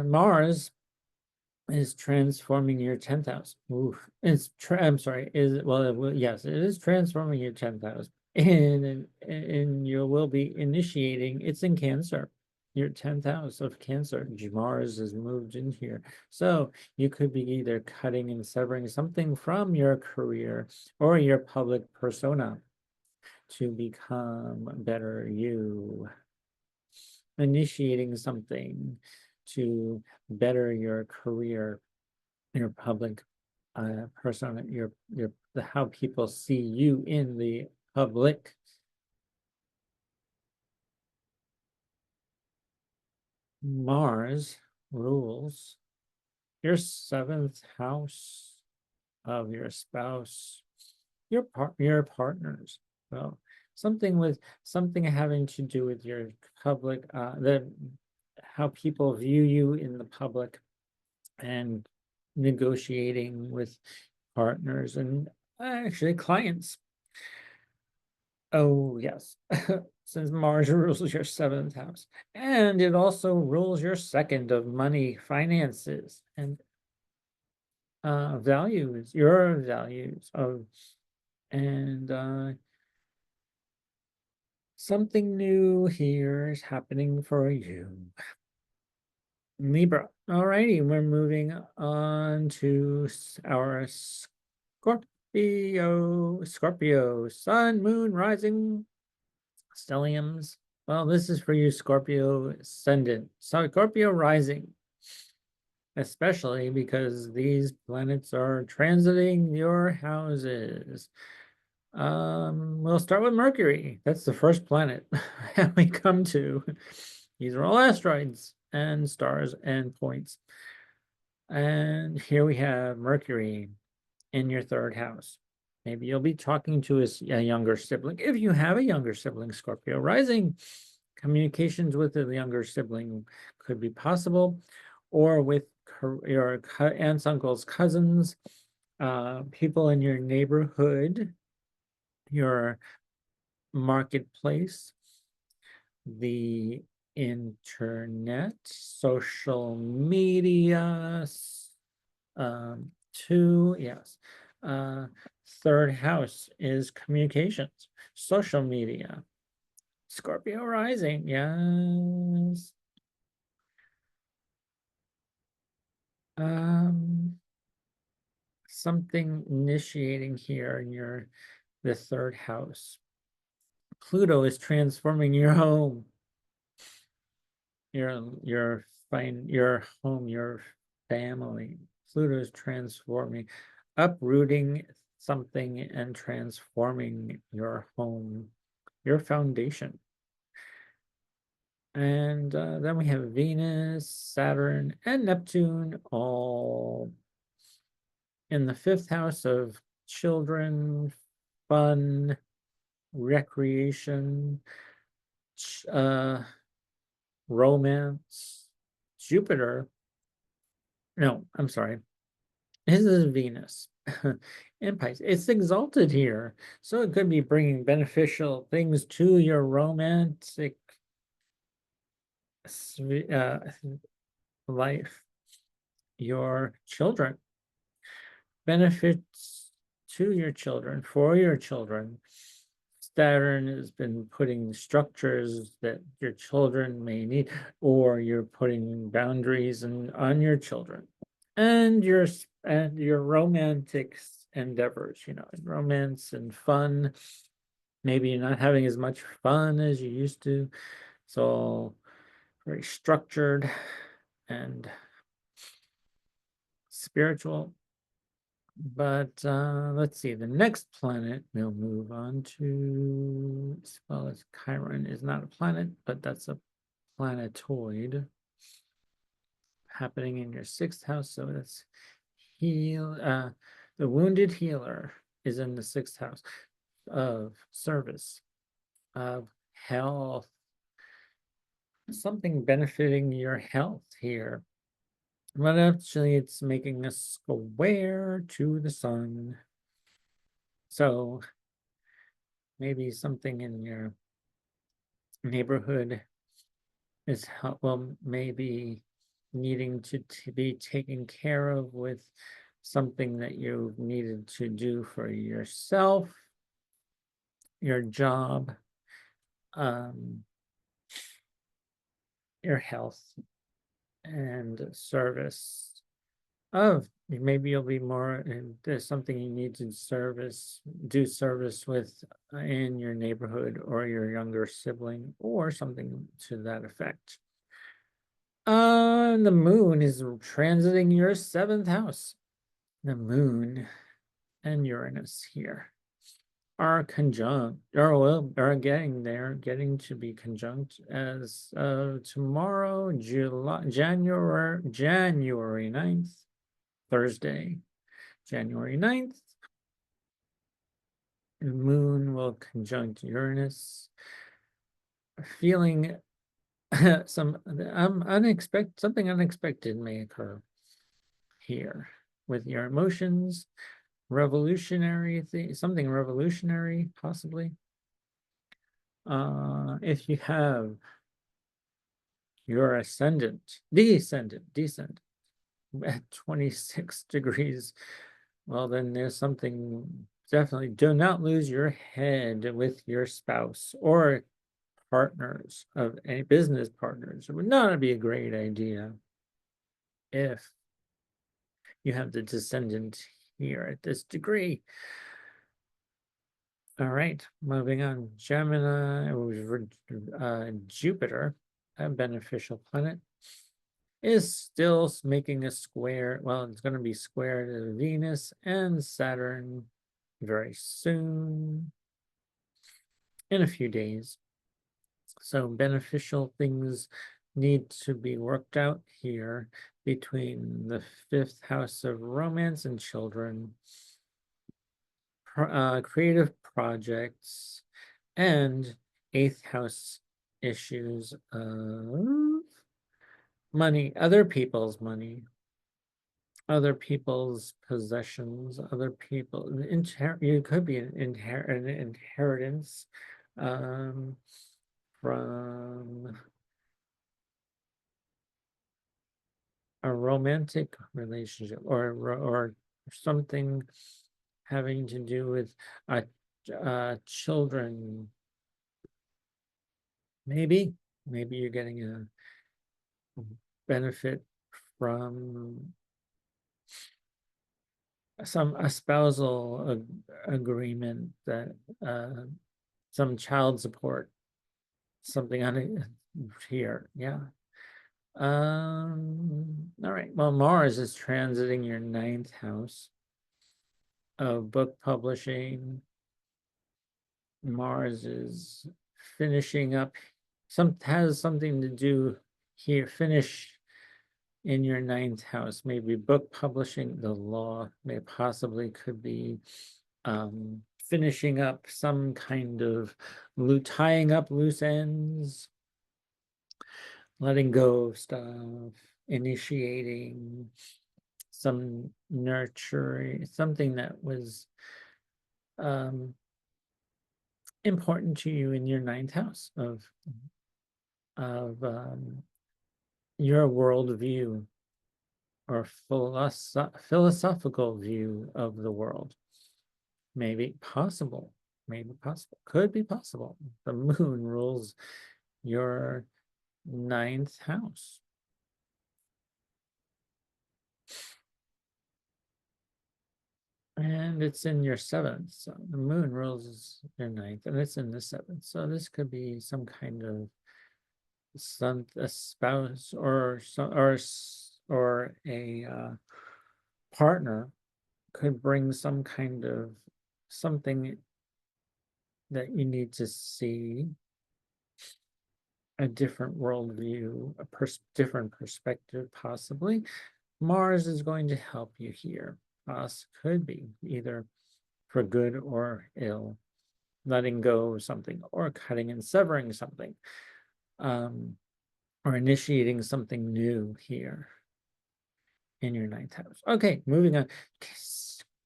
Mars is transforming your 10th house. Oof. I'm sorry, yes, it is transforming your 10th house. and you will be initiating. It's in Cancer, your 10th house of Cancer. Mars has moved in here. So you could be either cutting and severing something from your career or your public persona to become better you, initiating something to better your career, your public persona, your the how people see you in the public. Mars rules your 7th house of your spouse, your partners. Well, something having to do with your public, the how people view you in the public, and negotiating with partners and actually clients. Oh, yes. Since Mars rules your 7th house, and it also rules your 2nd of money, finances, and values, your values of, and something new here is happening for you. Libra. Alrighty, we're moving on to our Scorpio, Sun, Moon, Rising, stelliums. Well, this is for you, Scorpio ascendant. So Scorpio rising, especially because these planets are transiting your houses. We'll start with Mercury. That's the first planet we come to. These are all asteroids and stars and points. And here we have Mercury in your 3rd house. Maybe you'll be talking to a younger sibling. If you have a younger sibling, Scorpio rising, communications with a younger sibling could be possible, or with your aunts, uncles, cousins, people in your neighborhood, your marketplace, the internet, social media, yes. 3rd house is communications, social media. Scorpio rising, yes. Something initiating here in the 3rd house. Pluto is transforming your home, your home, your family. Pluto is transforming, uprooting something and transforming your home, your foundation. And then we have Venus, Saturn, and Neptune, all in the 5th house of children, fun, recreation, romance. Jupiter, no, I'm sorry. This is Venus in Pisces. It's exalted here, so it could be bringing beneficial things to your romantic life, your children, benefits to your children, for your children. Saturn has been putting structures that your children may need, or you're putting boundaries on your children and your romantic endeavors, romance and fun. Maybe you're not having as much fun as you used to. It's all very structured and spiritual. But let's see, the next planet we'll move on to, well, as Chiron is not a planet, but that's a planetoid happening in your 6th house. So that's the wounded healer is in the 6th house of service, of health, something benefiting your health here. But actually, it's making a square to the sun. So maybe something in your neighborhood is well, maybe needing to be taken care of with something that you needed to do for yourself. your job, your health, and service of maybe you'll be more, and there's something you need to do service with in your neighborhood or your younger sibling or something to that effect. The moon is transiting your 7th house. The moon and Uranus here are conjunct, or well, are getting there, getting to be conjunct as tomorrow, January 9th, Thursday, January 9th. The moon will conjunct Uranus, feeling something unexpected may occur here with your emotions, something revolutionary, possibly. If you have your descendant at 26 degrees, well, then there's something. Definitely do not lose your head with your spouse or partners of any business partners. It would not be a great idea if you have the descendant here at this degree. All right, moving on. Gemini, Jupiter, a beneficial planet, is still making a square. Well, it's going to be square to Venus and Saturn very soon, in a few days. So beneficial things need to be worked out here between the 5th house of romance and children, creative projects, and 8th house issues of money, other people's money, other people's possessions, other people. You could be an inheritance from a romantic relationship or something having to do with children. Maybe you're getting a benefit from a spousal agreement, that some child support, something on it here. Yeah. All right. Well, Mars is transiting your 9th house of book publishing. Mars is finishing up, has something to do here, finish in your 9th house, maybe book publishing, the law, may possibly could be finishing up some kind of tying up loose ends, letting go of stuff, initiating some nurturing, something that was important to you in your 9th house of your worldview or philosophical view of the world. Maybe possible, could be possible. The moon rules your 9th house. And it's in your 7th. So the moon rules your 9th, and it's in the 7th. So this could be some kind of a spouse or a partner could bring some kind of something that you need to see, a different worldview, different perspective, possibly. Mars is going to help you here. Could be either for good or ill, letting go of something or cutting and severing something, or initiating something new here in your 9th house. Okay, moving on.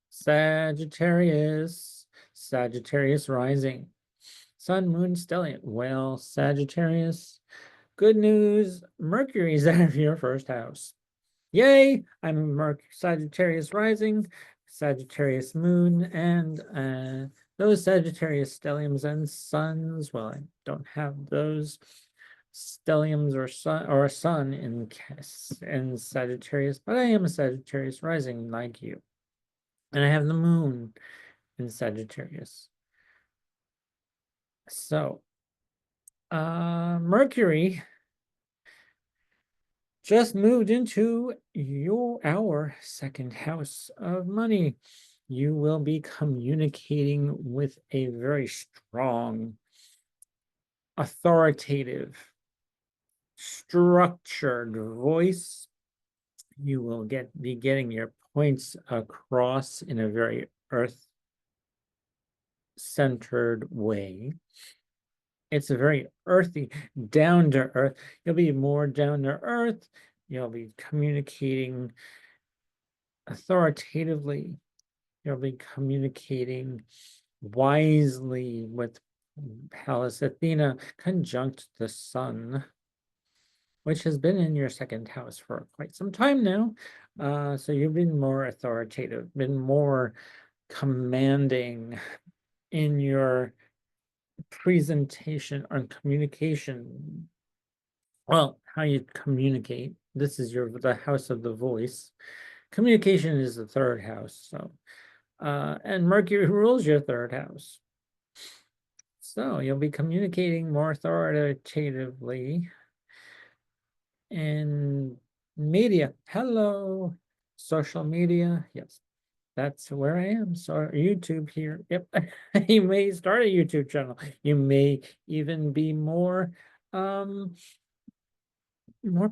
Sagittarius rising. Sun, moon, stellium. Well, Sagittarius, good news. Mercury's out of your 1st house. Yay! I'm Sagittarius rising, Sagittarius moon, and those Sagittarius stelliums and suns, well, I don't have those stelliums or a sun in Sagittarius, but I am a Sagittarius rising like you. And I have the moon in Sagittarius. So, Mercury just moved into our second house of money. You will be communicating with a very strong, authoritative, structured voice. You will be getting your points across in a very earth-centered way. It's a very earthy, down to earth. You'll be more down to earth. You'll be communicating authoritatively. You'll be communicating wisely with Pallas Athena conjunct the sun, which has been in your second house for quite some time now. So you've been more authoritative, been more commanding in your presentation on communication. Well, how you communicate. This is the house of the voice. Communication is the third house. So, and Mercury rules your third house. So you'll be communicating more authoritatively in media. Hello, social media. Yes, that's where I am. So YouTube here. Yep. You may start a YouTube channel. You may even be more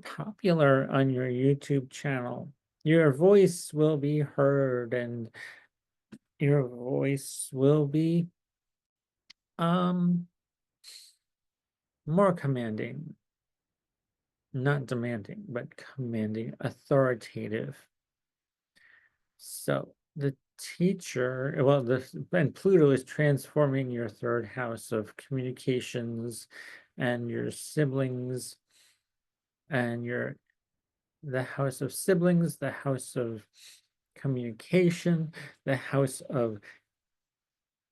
popular on your YouTube channel. Your voice will be heard and your voice will be more commanding, not demanding, but commanding, authoritative. So the teacher, well, and Pluto is transforming your third house of communications and your siblings and the house of siblings, the house of communication, the house of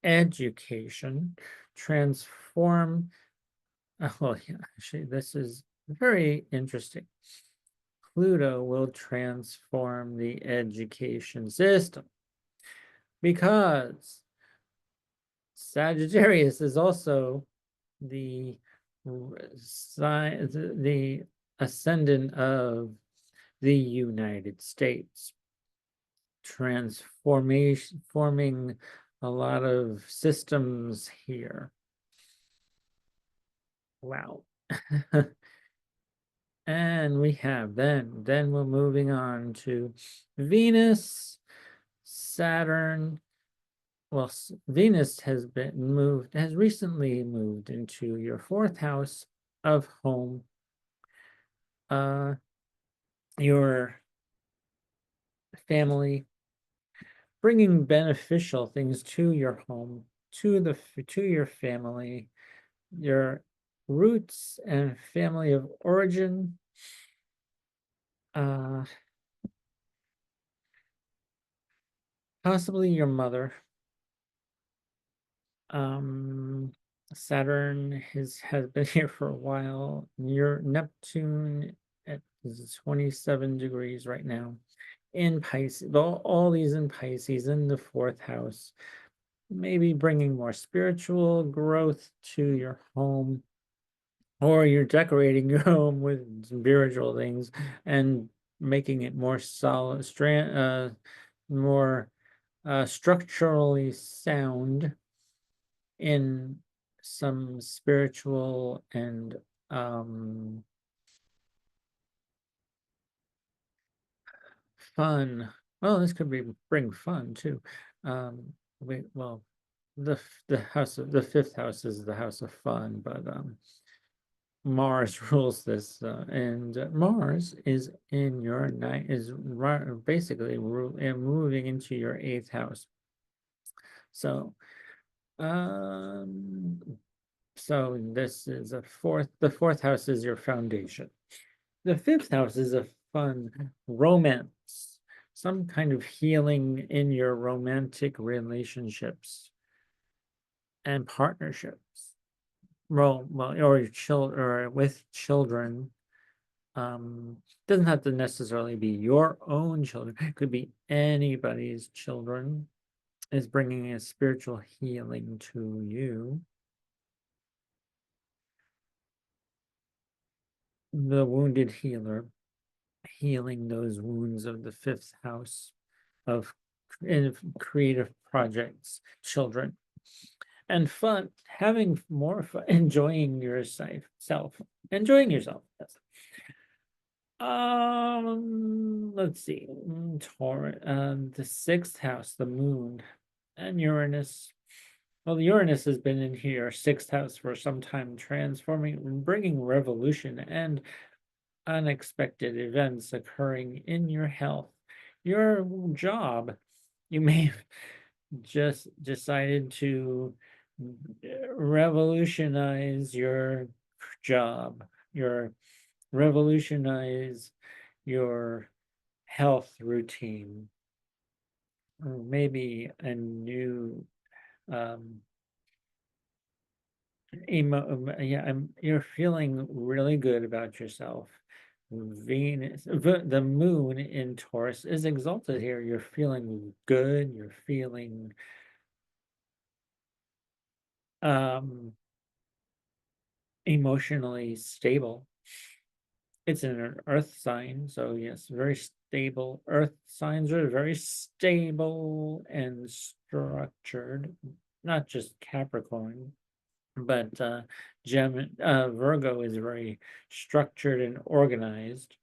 education, transform. Oh, yeah, actually, this is very interesting. Pluto will transform the education system because Sagittarius is also the sign, the ascendant of the United States, forming a lot of systems here. Wow. And we have then we're moving on to Venus, Saturn. Well, Venus has recently moved into your fourth house of home. Your family, bringing beneficial things to your home, to your family, your roots and family of origin. Possibly your mother. Saturn has been here for a while. Your Neptune at 27 degrees right now in Pisces. All these in Pisces in the fourth house. Maybe bringing more spiritual growth to your home, or you're decorating your home with spiritual things and making it more solid, more structurally sound in some spiritual and fun. Well, this could bring fun too. Well, the fifth house is the house of fun, but Mars rules this, and Mars is in your basically moving into your eighth house. So, so this is the fourth house is your foundation. The fifth house is a fun romance, some kind of healing in your romantic relationships. and partnerships. Well, or your children, or with children. Doesn't have to necessarily be your own children. It could be anybody's children. Is bringing a spiritual healing to you. The wounded healer, healing those wounds of the fifth house of creative projects, children, and fun, having more fun, enjoying yourself, enjoying yourself. Yes. Let's see. Taurus, the sixth house, the moon, and Uranus. Well, Uranus has been in here, sixth house, for some time, transforming, bringing revolution and unexpected events occurring in your health, your job. You may have just decided to revolutionize your job, revolutionize your health routine, or maybe a new you're feeling really good about yourself. Venus, the moon in Taurus is exalted here. You're feeling good. You're feeling emotionally stable. It's in an earth sign, so yes, very stable. Earth signs are very stable and structured, not just Capricorn, but Virgo is very structured and organized.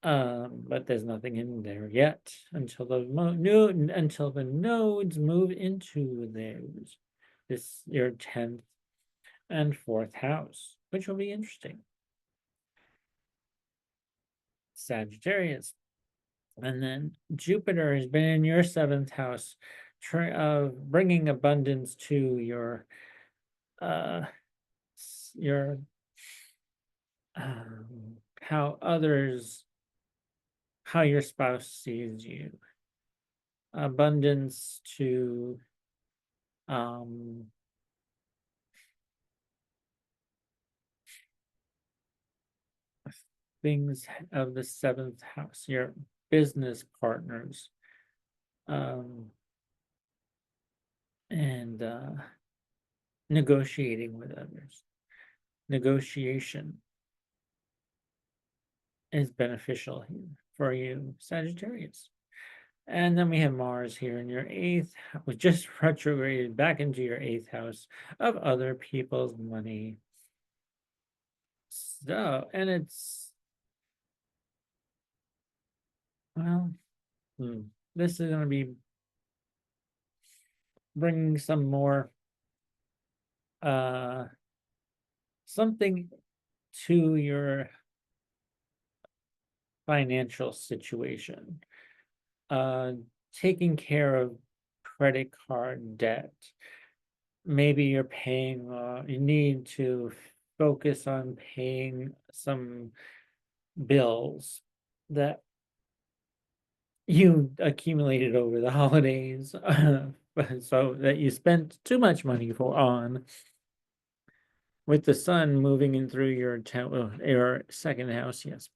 But there's nothing in there yet until the nodes move into those. This your 10th and 4th house, which will be interesting. Sagittarius. And then Jupiter has been in your 7th house, bringing abundance to uh your how your spouse sees you, abundance to things of the 7th house, your business partners, and negotiating with others. Negotiation is beneficial here for you, Sagittarius. And then we have Mars here in your 8th, was just retrograded back into your 8th house of other people's money. So, and it's, well, this is going to be bringing some more, something to your financial situation. Taking care of credit card debt. Maybe you're paying, you need to focus on paying some bills that you accumulated over the holidays, so that you spent too much money on. With the sun moving in through your 2nd house, yes,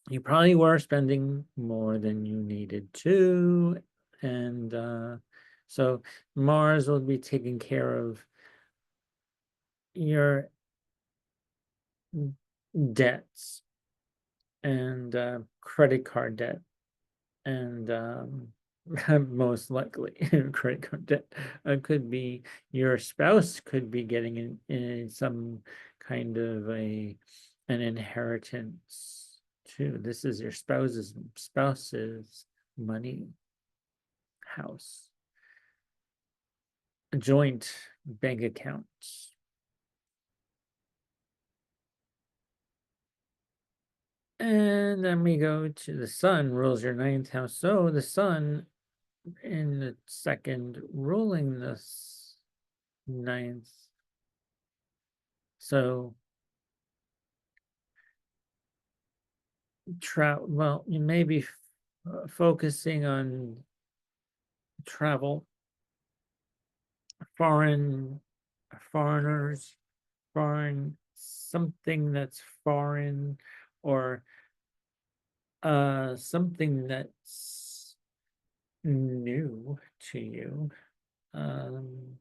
you probably were spending more than you needed to, and so Mars will be taking care of your debts and credit card debt, and most likely credit card debt could be your spouse could be getting in some kind of an inheritance too. This is your spouse's money house, a joint bank account. And then we go to the sun rules your 9th house. So the sun in the 2nd ruling this 9th. So well, you may be focusing on travel foreigners, something that's foreign, or something that's new to you. Um,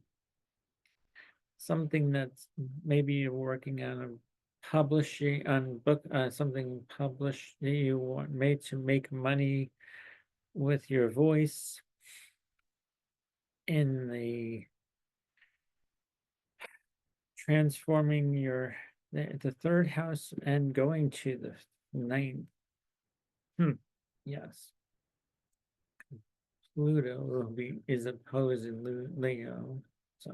Something that's maybe you're working on a publishing on book, something published that you want made to make money with your voice in the transforming the third house and going to the ninth. Yes, Pluto is opposed in Leo, so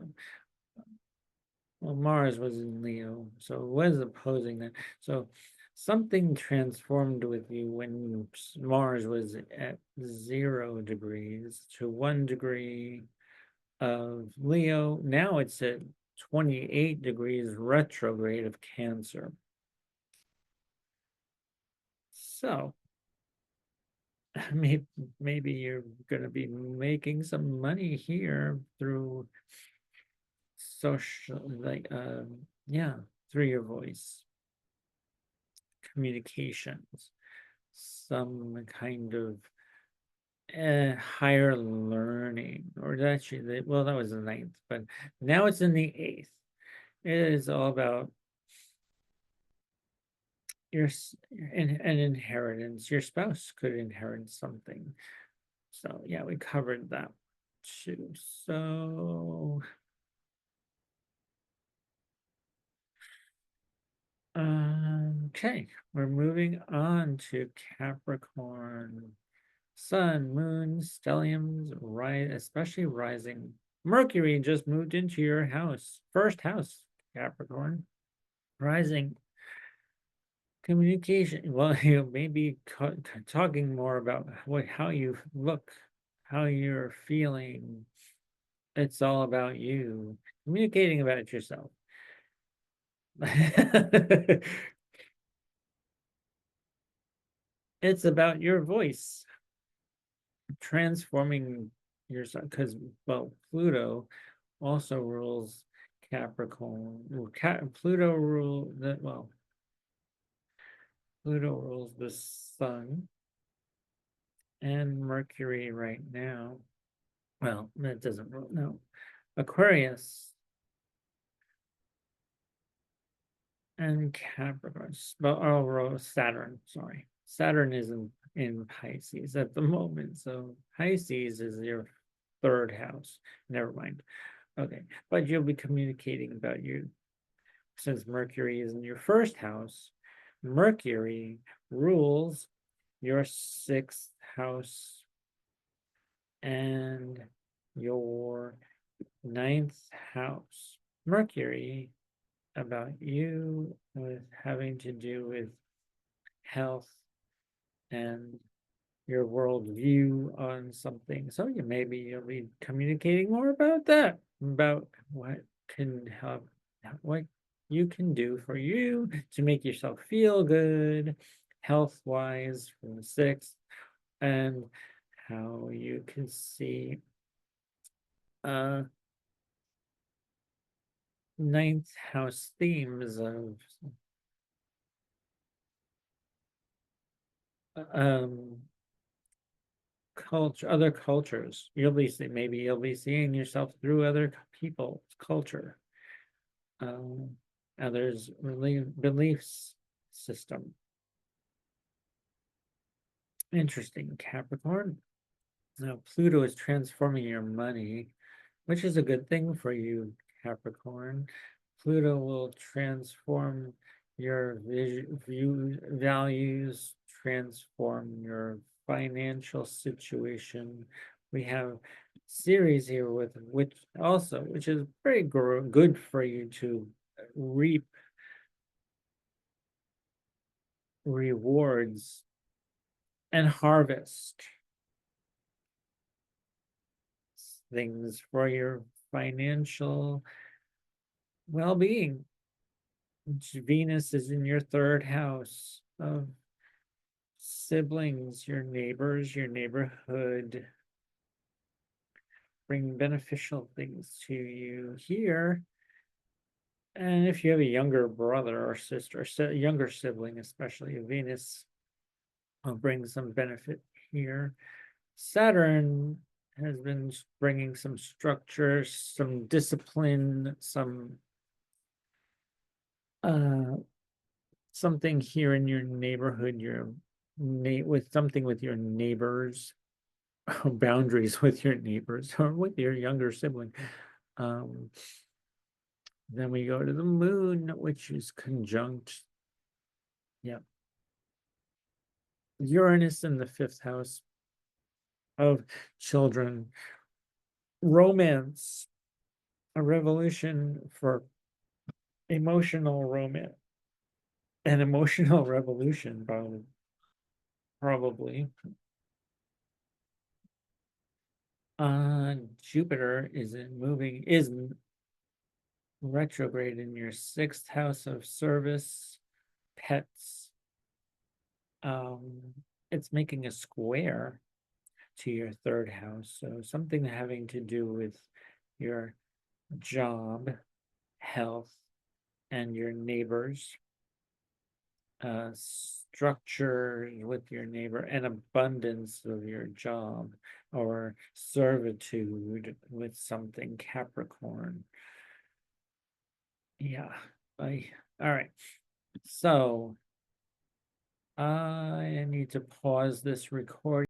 well, Mars was in Leo, so it was opposing that. So something transformed with you when Mars was at 0 degrees to 1 degree of Leo. Now it's at 28 degrees retrograde of Cancer. So maybe you're going to be making some money here through social, like, yeah, through your voice, communications, some kind of higher learning, or actually, well, that was the ninth, but now it's in the eighth. It is all about your an inheritance. Your spouse could inherit something. So yeah, we covered that too. So okay, we're moving on to Capricorn. Sun, moon, stelliums, rise, especially rising. Mercury just moved into your house, first house, Capricorn. Rising, communication. Well, you may be talking more about how you look, how you're feeling. It's all about you, communicating about yourself. It's about your voice, transforming yourself, because, well, Pluto also rules Capricorn. Pluto Pluto rules the sun and Mercury right now. Well, that doesn't rule, no. Aquarius and Capricorn. Well, oh, Saturn, sorry. Saturn is in Pisces at the moment. So Pisces is your third house. Never mind. Okay. But you'll be communicating about you, since Mercury is in your first house. Mercury rules your sixth house and your ninth house. Mercury about you with having to do with health and your worldview on something. So maybe you'll be communicating more about that, about what can help, what you can do for you to make yourself feel good, health wise, from the sixth, and how you can see uh ninth house themes of um culture, other cultures. Maybe you'll be seeing yourself through other people's culture, um, others' beliefs system. Interesting, Capricorn. Now Pluto is transforming your money, which is a good thing for you, Capricorn. Pluto will transform your values, transform your financial situation. We have Ceres here with which is very good for you to reap rewards and harvest things for your financial well-being. Venus is in your third house of siblings, your neighbors, your neighborhood, bring beneficial things to you here. And if you have a younger brother or sister, younger sibling, especially Venus, will bring some benefit here. Saturn has been bringing some structure, some discipline, some something here in your neighborhood, with something with your neighbors, boundaries with your neighbors or with your younger sibling. Then we go to the moon, which is conjunct, yeah, Uranus in the fifth house of children, romance, a revolution for emotional romance, an emotional revolution, probably. Jupiter is retrograde in your sixth house of service, pets. It's making a square to your third house, so something having to do with your job, health, and your neighbors, structure with your neighbor, and abundance of your job, or servitude with something Capricorn. Yeah, all right. So I need to pause this recording.